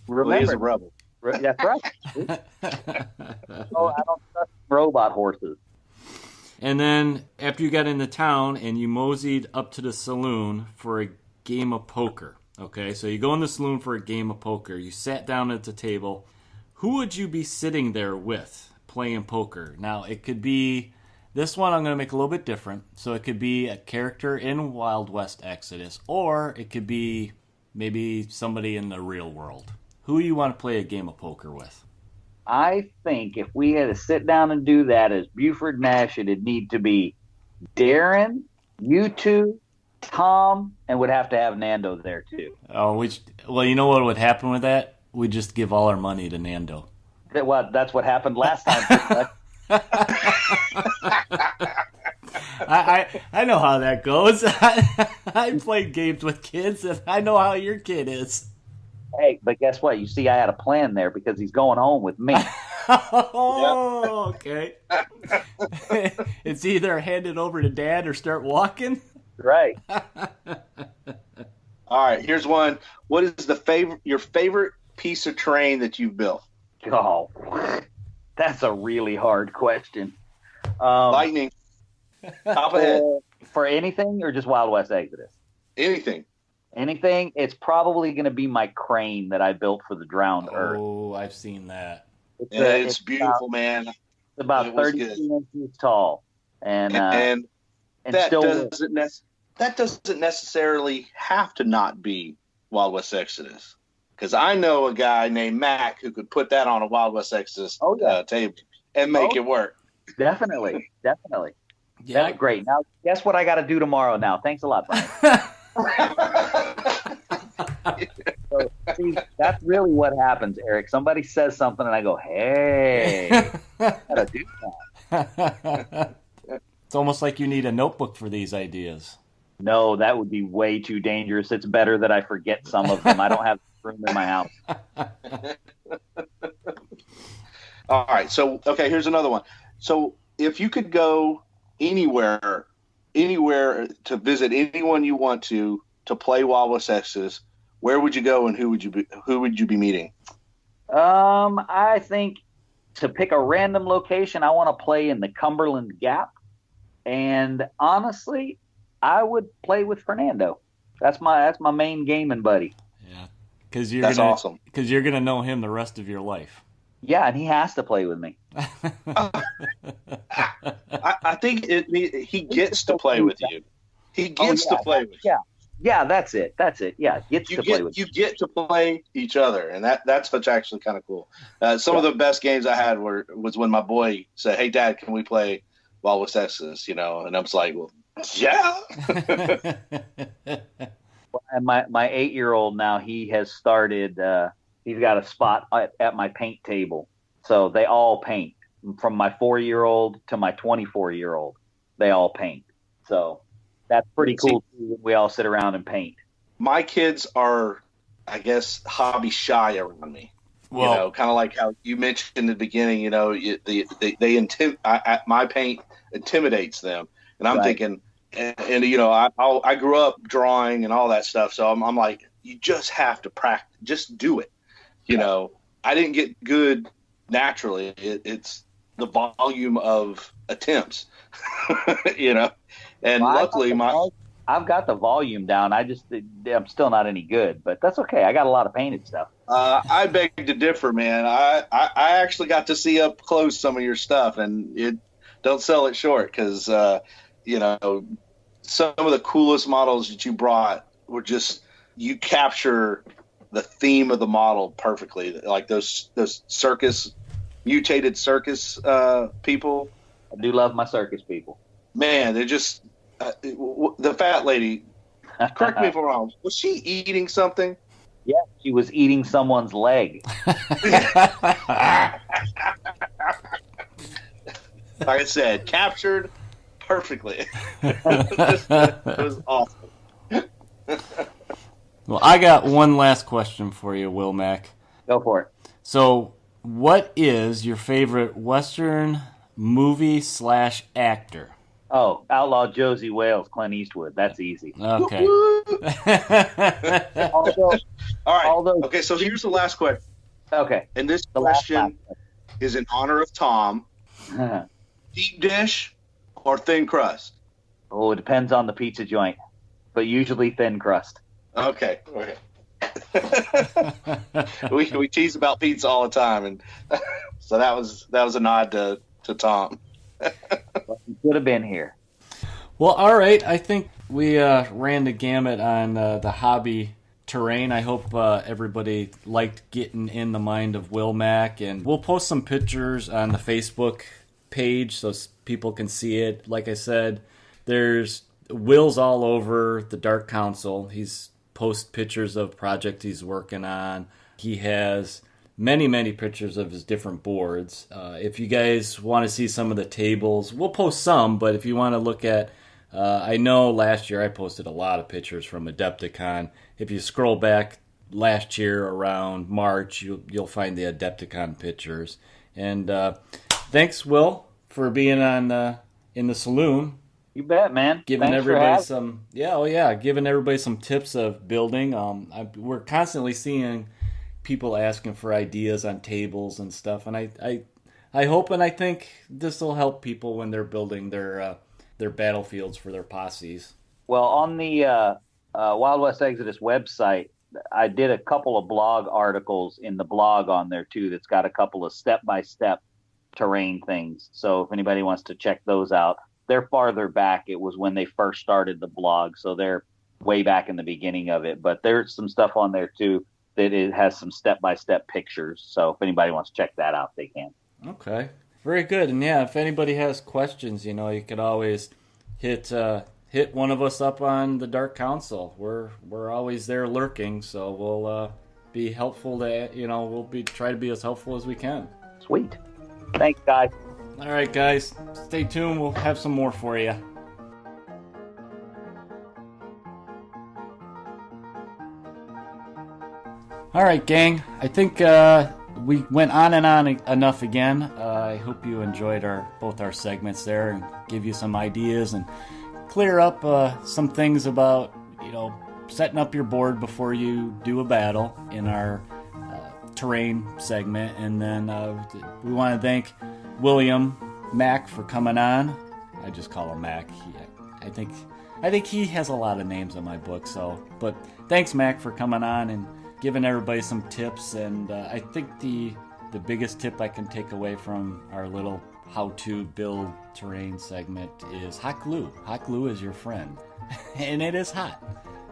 Remember, he's a rebel. That's right. Oh, I don't trust robot horses. And then after you got into town and you moseyed up to the saloon for a game of poker. Okay, so you go in the saloon for a game of poker. You sat down at the table. Who would you be sitting there with playing poker? Now, it could be... This one I'm going to make a little bit different. So it could be a character in Wild West Exodus, or it could be maybe somebody in the real world. Who do you want to play a game of poker with? I think if we had to sit down and do that as Buford Nash, it'd need to be Darren You two, Tom, and would have to have Nando there too. Oh, well, you know what would happen with that? We just give all our money to Nando. That's what happened last time. I know how that goes. I played games with kids, and I know how your kid is. Hey, but guess what? You see, I had a plan there because he's going home with me. Oh, okay. It's either hand it over to Dad or start walking. Right. All right, here's one. What is your favorite piece of terrain that you've built? Oh, that's a really hard question. Lightning. Top of head. For anything or just Wild West Exodus? Anything. Anything, it's probably going to be my crane that I built for the Drowned Earth. Oh, I've seen that. It's beautiful, man. It's about 32 inches tall, and that still doesn't necessarily have to not be Wild West Exodus, because I know a guy named Mac who could put that on a Wild West Exodus table and make it work. Definitely. Yeah, great. Now, guess what I got to do tomorrow? Now, thanks a lot, Brian. So, see, that's really what happens, Eric. Somebody says something, and I go, "Hey, I gotta do that." It's almost like you need a notebook for these ideas. No, that would be way too dangerous. It's better that I forget some of them. I don't have room in my house. All right, so here's another one. So if you could go anywhere to visit anyone you want to play Wild West Exodus, where would you go and who would you be meeting? I think to pick a random location, I want to play in the Cumberland Gap, and honestly, I would play with Fernando. That's my main gaming buddy. Yeah, because awesome. Because you're gonna know him the rest of your life. Yeah, and he has to play with me. I think he gets to play with you. He gets to play with you. Yeah, that's it. Yeah, play with you get to play each other, and that's what's actually kind of cool. Some of the best games I had was when my boy said, "Hey, Dad, can we play Wild West Exodus?" And I was like, "Well, yeah." And my 8-year-old now, he has started. He's got a spot at my paint table, so they all paint. From my 4-year-old to my 24-year-old, they all paint. So that's pretty cool. We all sit around and paint. My kids are, I guess, hobby shy around me. Well, kind of like how you mentioned in the beginning. My paint intimidates them, and I'm thinking, I grew up drawing and all that stuff, so I'm like, you just have to practice, just do it. I didn't get good naturally. It's the volume of attempts, And luckily, I've got the volume down. I'm still not any good, but that's okay. I got a lot of painted stuff. I beg to differ, man. I actually got to see up close some of your stuff, and don't sell it short because some of the coolest models that you brought were just, you capture the theme of the model perfectly. Like those mutated circus people. I do love my circus people. Man, they're just the fat lady. Correct me if I'm wrong. Was she eating something? Yeah, she was eating someone's leg. Like I said, captured perfectly. It was awesome. Well, I got one last question for you, Will Mac. Go for it. So, what is your favorite Western movie/actor? Oh, Outlaw Josie Wales, Clint Eastwood. That's easy. Okay. All right. Okay, so here's the last question. Okay. And this question is in honor of Tom. Deep dish or thin crust? Oh, it depends on the pizza joint, but usually thin crust. Okay. we tease about pizza all the time, and so that was a nod to Tom. Well, he could have been here. Well, all right. I think we ran the gamut on the hobby terrain. I hope everybody liked getting in the mind of Will Mac, and we'll post some pictures on the Facebook page so people can see it. Like I said, there's Will's all over the Dark Council. He's post pictures of projects he's working on. He has many, many pictures of his different boards. If you guys want to see some of the tables, we'll post some, but if you want to look at, I know last year I posted a lot of pictures from Adepticon. If you scroll back last year around March, you'll find the Adepticon pictures. And thanks, Will, for being on in the saloon. You bet, man. Giving everybody some, giving everybody some tips of building. We're constantly seeing people asking for ideas on tables and stuff, and I hope and I think this will help people when they're building their battlefields for their posses. Well, on the Wild West Exodus website, I did a couple of blog articles in the blog on there too. That's got a couple of step-by-step terrain things. So if anybody wants to check those out, they're farther back. It was when they first started the blog, so they're way back in the beginning of it. But there's some stuff on there too that it has some step-by-step pictures. So if anybody wants to check that out, they can. Okay, very good. And yeah, if anybody has questions, you could always hit one of us up on the Dark Council. We're always there lurking, so we'll be helpful to we'll try to be as helpful as we can. Sweet. Thanks, guys. All right, guys, stay tuned. We'll have some more for you. All right, gang. I think we went on and on enough again. I hope you enjoyed both our segments there and give you some ideas and clear up some things about setting up your board before you do a battle in our terrain segment. And then we want to thank William Mack for coming on. I just call him Mac. I think he has a lot of names in my book. But thanks, Mac, for coming on and giving everybody some tips. And I think the biggest tip I can take away from our little how-to build terrain segment is hot glue. Hot glue is your friend, and it is hot.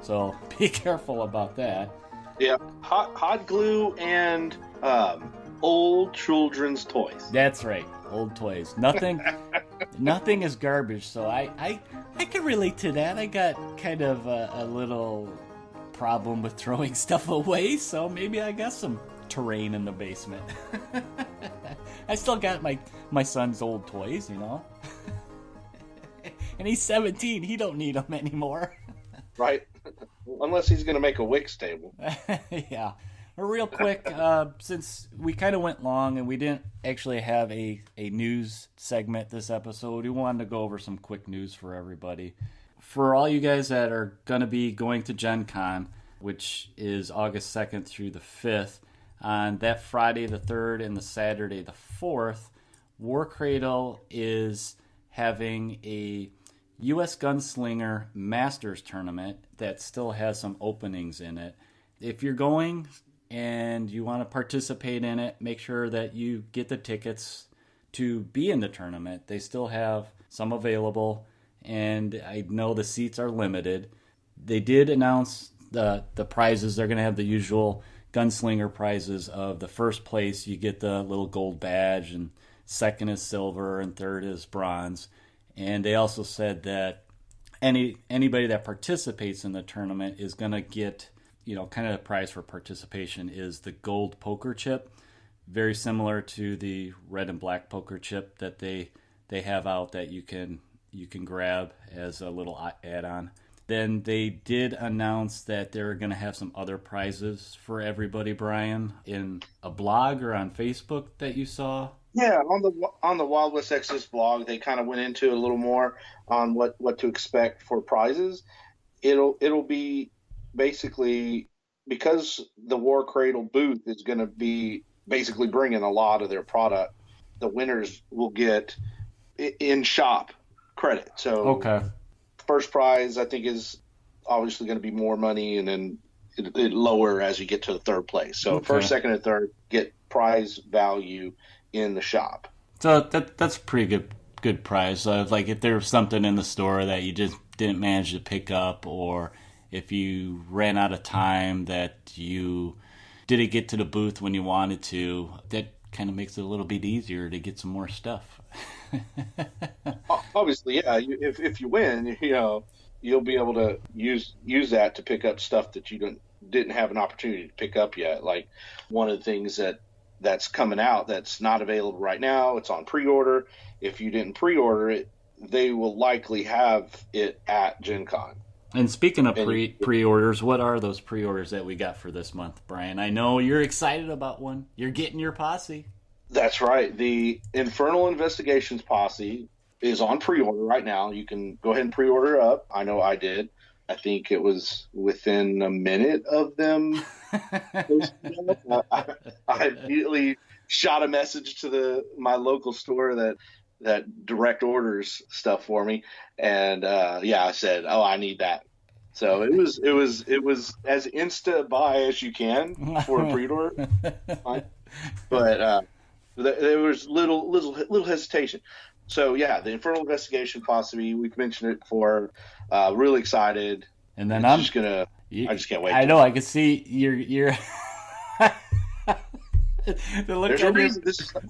So be careful about that. Yeah, hot glue and old children's toys. That's right, old toys. Nothing is garbage. So I can relate to that. I got kind of a little problem with throwing stuff away, so maybe I got some terrain in the basement. I still got my son's old toys, and he's 17. He don't need them anymore. Right. Unless he's going to make a Wix table. Yeah. Real quick, since we kind of went long and we didn't actually have a news segment this episode, we wanted to go over some quick news for everybody. For all you guys that are going to be going to Gen Con, which is August 2nd through the 5th, on that Friday the 3rd and the Saturday the 4th, War Cradle is having a U.S. Gunslinger Masters tournament that still has some openings in it. If you're going and you want to participate in it, make sure that you get the tickets to be in the tournament. They still have some available, and I know the seats are limited. They did announce the prizes. They're going to have the usual Gunslinger prizes of the first place. You get the little gold badge, and second is silver, and third is bronze. And they also said that anybody that participates in the tournament is going to get, kind of the prize for participation is the gold poker chip, very similar to the red and black poker chip that they have out that you can grab as a little add-on. Then they did announce that they're going to have some other prizes for everybody, Brian, in a blog or on Facebook that you saw. Yeah, on the Wild West Exodus blog, they kind of went into a little more on what to expect for prizes. It'll be basically, because the War Cradle booth is going to be basically bringing a lot of their product, the winners will get in shop credit. So okay, first prize I think is obviously going to be more money, and then it lower as you get to the third place. So okay. First, second, and third get prize value in the shop. So that's a pretty good prize. Like if there was something in the store that you just didn't manage to pick up, or if you ran out of time that you didn't get to the booth when you wanted to, that kind of makes it a little bit easier to get some more stuff. Obviously, yeah. If you win, you'll be able to use that to pick up stuff that you didn't have an opportunity to pick up yet. Like one of the things that's coming out that's not available right now, it's on pre-order. If you didn't pre-order it, they will likely have it at Gen Con. And speaking of pre-orders, what are those pre-orders that we got for this month, Brian? I know you're excited about one. You're getting your posse. That's right. The Infernal Investigations posse is on pre-order right now. You can go ahead and pre-order up. I know I did. I think it was within a minute of them. I immediately shot a message to my local store that direct orders stuff for me, and I said, "Oh, I need that." So it was as insta buy as you can for a pre-order, but there was little hesitation. So yeah, the Infernal Investigation possibly, we've mentioned it before. Really excited, and then I just can't wait. I know I can see you're. There's a reason this is a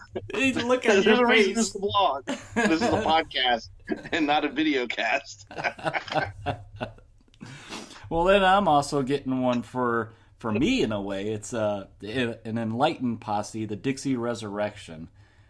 blog. This is a podcast and not a video cast. Well, then I'm also getting one for me in a way. It's an Enlightened posse, the Dixie Resurrection.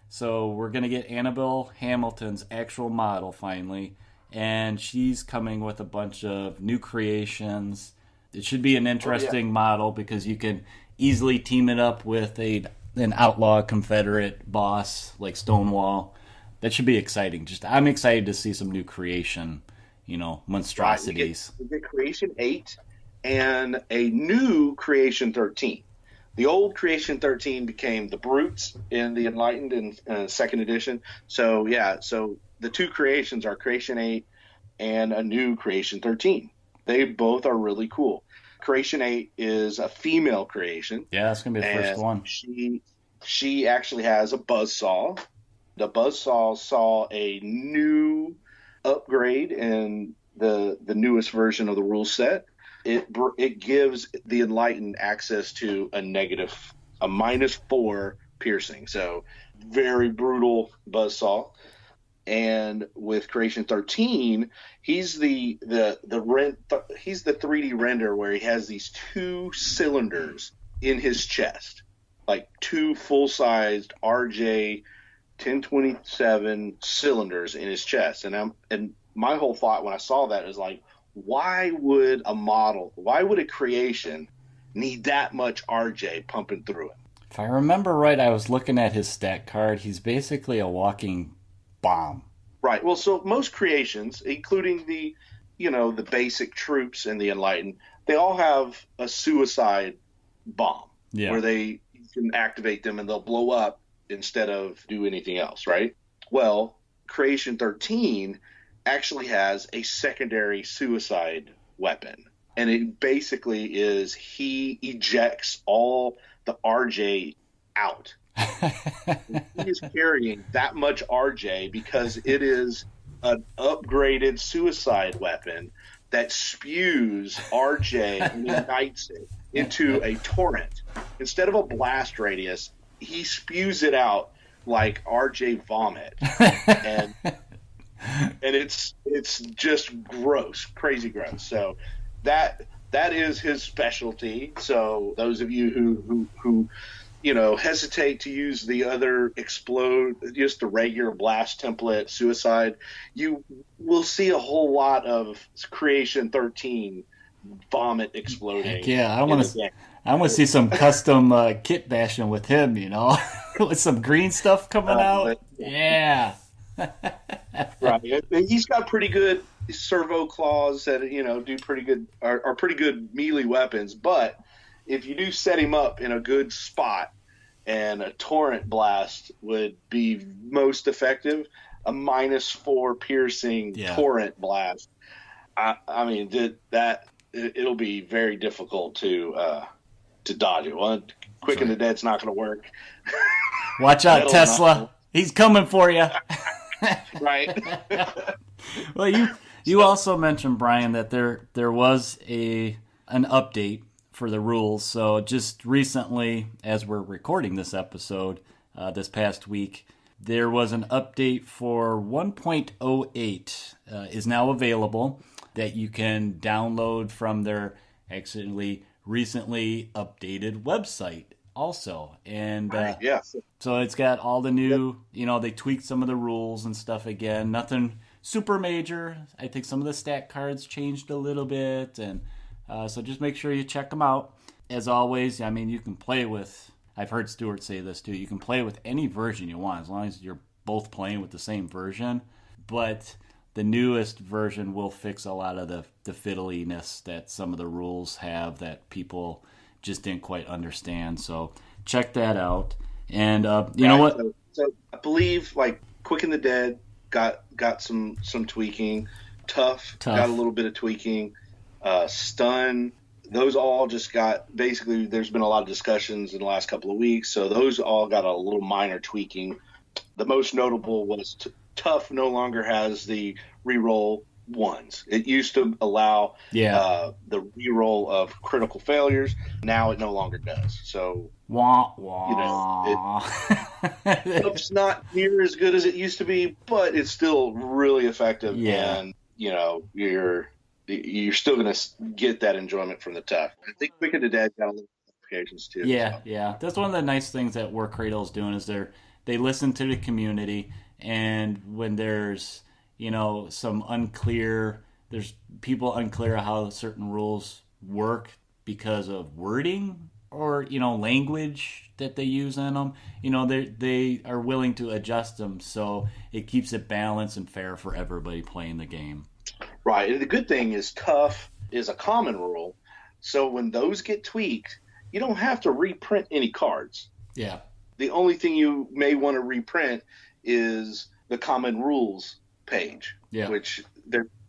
So we're going to get Annabelle Hamilton's actual model finally, and she's coming with a bunch of new creations. It should be an interesting model because you can easily team it up with an outlaw Confederate boss like Stonewall. That should be exciting. I'm excited to see some new creation, monstrosities. Right, we get Creation 8 and a new Creation 13. The old Creation 13 became the Brutes in the Enlightened in second edition. So the two creations are Creation 8 and a new Creation 13. They both are really cool. Creation 8 is a female creation. Yeah, that's going to be the first one. She actually has a buzzsaw. The buzzsaw saw a new upgrade in the newest version of the rule set. It gives the Enlightened access to a -4 piercing. So very brutal buzzsaw. And with Creation 13, he's the 3D render where he has these 2 cylinders in his chest, like 2 full-sized RJ 1027 cylinders in his chest. And my whole thought when I saw that is like, why would a creation need that much RJ pumping through it? If I remember right, I was looking at his stat card. He's basically a walking bomb. Right. Well, so most creations, including the basic troops in the Enlightened, they all have a suicide bomb where you can activate them and they'll blow up instead of do anything else, right? Well, Creation 13 actually has a secondary suicide weapon. And it basically is he ejects all the RJ out. He is carrying that much RJ because it is an upgraded suicide weapon that spews RJ and ignites it into a torrent. Instead of a blast radius, he spews it out like RJ vomit. And it's just gross, crazy gross. So that is his specialty. So those of you who hesitate to use the other just the regular blast template suicide, you will see a whole lot of Creation 13 vomit exploding. Yeah, I want to see some custom kit bashing with him, with some green stuff coming out. Yeah. Right. He's got pretty good servo claws that do pretty good, are pretty good melee weapons, but if you do set him up in a good spot, and a torrent blast would be most effective, a -4 piercing torrent blast. I mean, it'll be very difficult to dodge it. Well, Quick and the Dead's not going to work. Watch out, Tesla. He's coming for you. Right. Well, you also mentioned, Brian, that there was an update for the rules. So just recently, as we're recording this episode, this past week, there was an update for 1.08 is now available. that you can download from their actually recently updated website also. And so it's got all the new, they tweaked some of the rules and stuff again. Nothing super major. I think some of the stat cards changed a little bit. And so just make sure you check them out. As always, I mean, you can play with, I've heard Stuart say this too, you can play with any version you want as long as you're both playing with the same version. But the newest version will fix a lot of the fiddliness that some of the rules have that people just didn't quite understand. So check that out. And you know what? So I believe like Quick and the Dead got some tweaking. Tough got a little bit of tweaking. Stun, those all just got, basically there's been a lot of discussions in the last couple of weeks, so those all got a little minor tweaking. The most notable was Tough no longer has the reroll ones. It used to allow the reroll of critical failures. Now it no longer does. So it's not near as good as it used to be, but it's still really effective. Yeah. And you're still going to get that enjoyment from the Tough. I think Quick and the Dead got a little applications too. Yeah. That's one of the nice things that War Cradle's doing is they listen to the community. And when there's, there's people unclear how certain rules work because of wording or, language that they use in them, they are willing to adjust them so it keeps it balanced and fair for everybody playing the game. Right. And the good thing is Tough is a common rule. So when those get tweaked, you don't have to reprint any cards. Yeah. The only thing you may want to reprint is the common rules page, which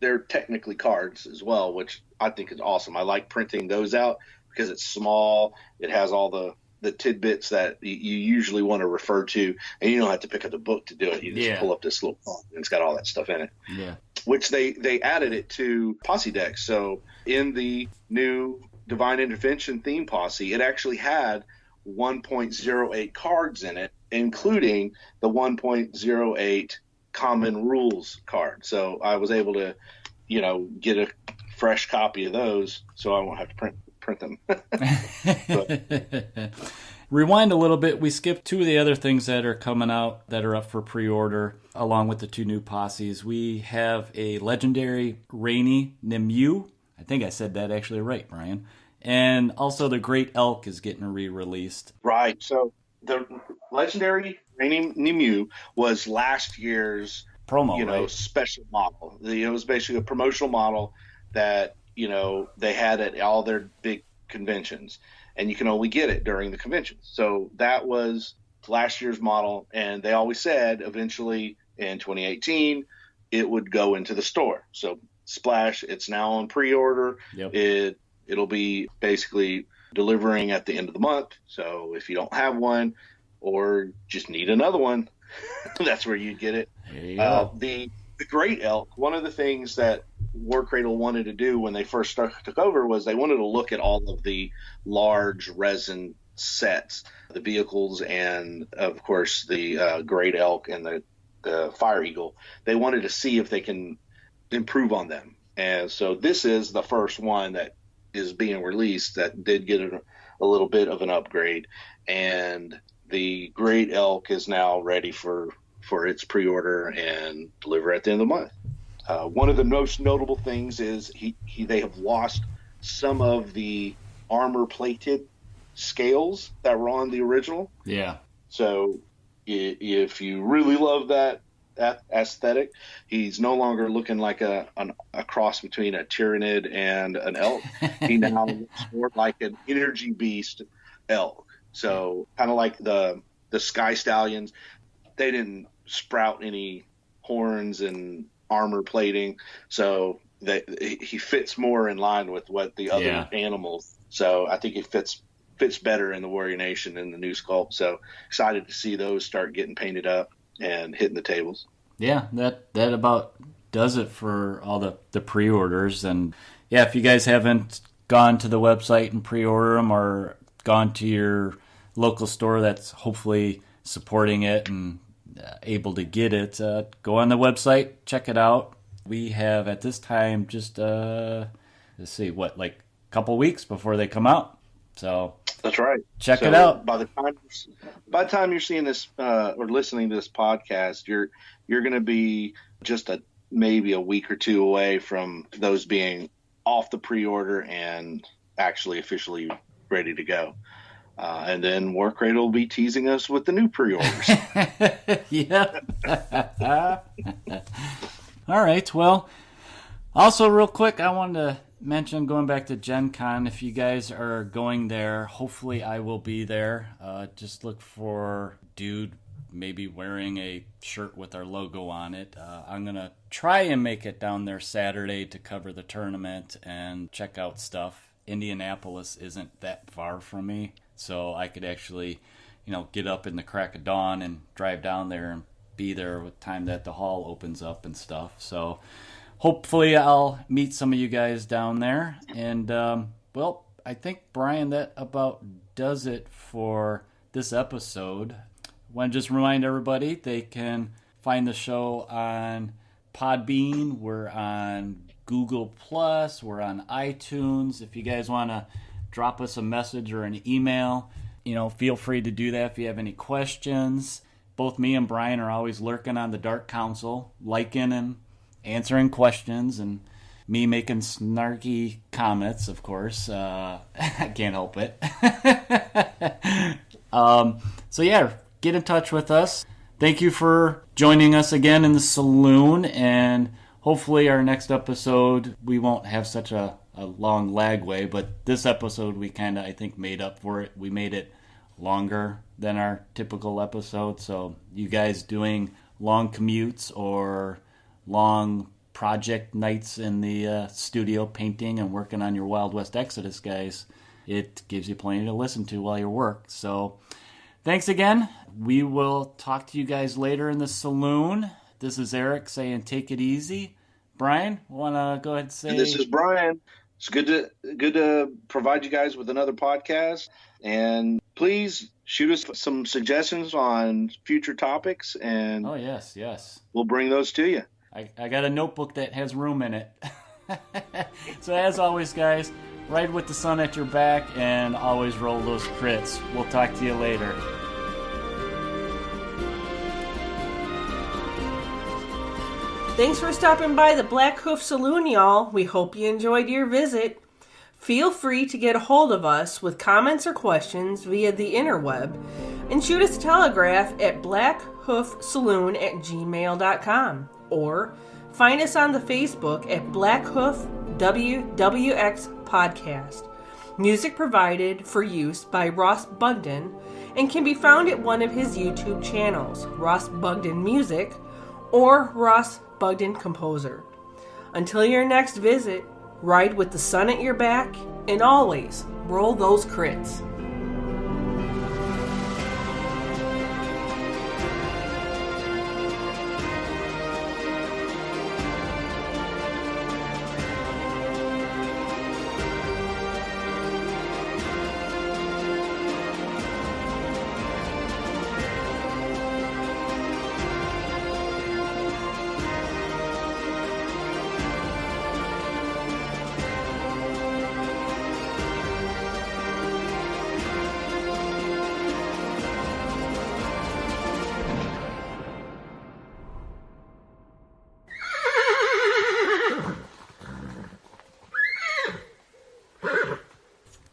they're technically cards as well, which I think is awesome. I like printing those out because it's small. It has all the tidbits that you usually want to refer to, and you don't have to pick up the book to do it. You just pull up this little font, and it's got all that stuff in it. Yeah. Which they added it to Posse decks. So in the new Divine Intervention theme Posse, it actually had 1.08 cards in it, including the 1.08 common rules card. So I was able to, get a fresh copy of those so I won't have to print them. Rewind a little bit. We skipped two of the other things that are coming out that are up for pre-order along with the two new posses. We have a legendary Rainy Nimue. I think I said that actually right, Brian. And also the Great Elk is getting re-released. Right. So the legendary Rainy Nimue was last year's promo, right? Special model. It was basically a promotional model that, they had at all their big conventions, and you can only get it during the conventions. So that was last year's model, and they always said eventually in 2018 it would go into the store. So Splash, it's now on pre-order. Yep. It'll be basically delivering at the end of the month. So if you don't have one or just need another one, that's where you get it. There you go. The Great Elk, one of the things that War Cradle wanted to do when they first took over was they wanted to look at all of the large resin sets, the vehicles, and of course the Great Elk and the Fire Eagle. They wanted to see if they can improve on them. And so this is the first one that is being released that did get a little bit of an upgrade. And the Great Elk is now ready for its pre-order and deliver at the end of the month. One of the most notable things is they have lost some of the armor-plated scales that were on the original. Yeah. So if you really love that aesthetic, he's no longer looking like a cross between a Tyrannid and an elk. He now looks more like an energy beast elk. So kind of like the Sky Stallions, they didn't sprout any horns and armor plating, so that he fits more in line with what the other animals. So I think he fits better in the Warrior Nation in the new sculpt. So excited to see those start getting painted up and hitting the tables. Yeah, that about does it for all the pre-orders. And yeah, if you guys haven't gone to the website and pre-order them or gone to your local store that's hopefully supporting it and able to get it, go on the website, check it out. We have at this time just, let's see, like a couple weeks before they come out. So that's right. Check it out. By the time you're seeing this or listening to this podcast, you're going to be just maybe a week or two away from those being off the pre-order and actually officially ready to go. And then Warcrate will be teasing us with the new pre-orders. Yeah. All right. Well, also real quick, I wanted to mention, going back to Gen Con, if you guys are going there, hopefully I will be there. Just look for dude maybe wearing a shirt with our logo on it. I'm going to try and make it down there Saturday to cover the tournament and check out stuff. Indianapolis isn't that far from me, so I could actually, get up in the crack of dawn and drive down there and be there with time that the hall opens up and stuff. So hopefully I'll meet some of you guys down there. And, well, I think, Brian, that about does it for this episode. I want to just remind everybody they can find the show on Podbean. We're on Google+. We're on iTunes. If you guys want to drop us a message or an email, feel free to do that if you have any questions. Both me and Brian are always lurking on the Dark Council, liking and answering questions, and me making snarky comments, of course. I can't help it. So yeah, get in touch with us. Thank you for joining us again in the saloon, and hopefully our next episode, we won't have such a long lagway, but this episode we kind of, I think, made up for it. We made it longer than our typical episode, so you guys doing long commutes or long project nights in the studio painting and working on your Wild West Exodus, guys, it gives you plenty to listen to while you work. So thanks again. We will talk to you guys later in the saloon. This is Eric saying take it easy. Brian, want to go ahead and say... This is Brian. It's good to provide you guys with another podcast. And please shoot us some suggestions on future topics. And oh, yes. We'll bring those to you. I got a notebook that has room in it. So as always, guys, ride with the sun at your back and always roll those crits. We'll talk to you later. Thanks for stopping by the Blackhoof Saloon, y'all. We hope you enjoyed your visit. Feel free to get a hold of us with comments or questions via the interweb, and shoot us a telegraph at blackhoofsaloon@gmail.com, or find us on the Facebook at Blackhoof WWX Podcast. Music provided for use by Ross Bugden and can be found at one of his YouTube channels, Ross Bugden Music or Ross Bugden Composer. Until your next visit, ride with the sun at your back and always roll those crits.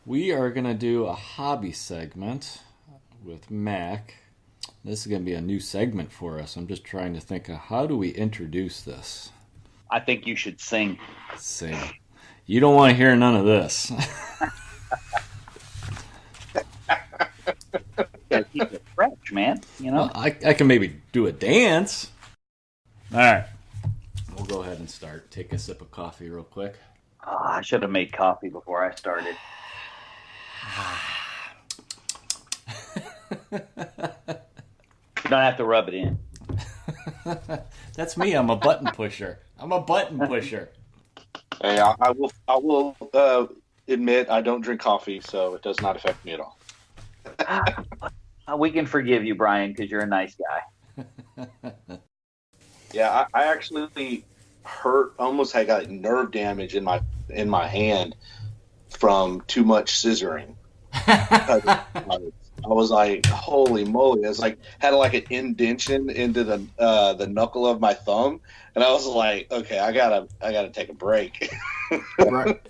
We are going to do a hobby segment with Mac. This is going to be a new segment for us. I'm just trying to think of how do we introduce this? I think you should sing. Sing. You don't want to hear none of this. Gotta keep it fresh, man. Well, I can maybe do a dance. All right. We'll go ahead and start. Take a sip of coffee real quick. Oh, I should have made coffee before I started. You don't have to rub it in. That's me. I'm a button pusher. Hey, I will admit I don't drink coffee, so it does not affect me at all. We can forgive you, Brian, because you're a nice guy. Yeah, I actually hurt. Almost had got nerve damage in my hand from too much scissoring. I was like, holy moly! It's like had like an indentation into the knuckle of my thumb, and I was like, okay, I gotta take a break. Right.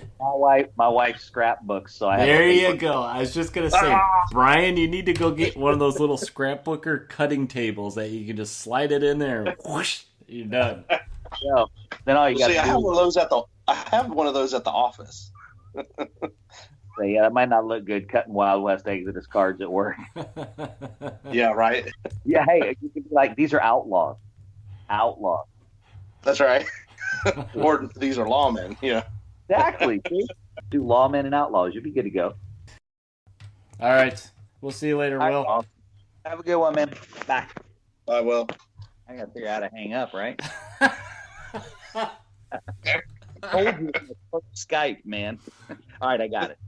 My wife scrapbooks, so There you go. I was just gonna say, Brian, you need to go get one of those little scrapbooker cutting tables that you can just slide it in there and whoosh, you're done. Yeah. Then all you got to do. I have one of those at the office. So, yeah, that might not look good cutting Wild West Exodus cards at work. Yeah, right. Yeah, hey, you could be like, these are outlaws. Outlaws. That's right. Or these are lawmen. Yeah. Exactly. Do lawmen and outlaws. You'll be good to go. All right. We'll see you later, Will. Awesome. Have a good one, man. Bye. I will. I got to figure out how to hang up, right? I told you it was Skype, man. All right, I got it.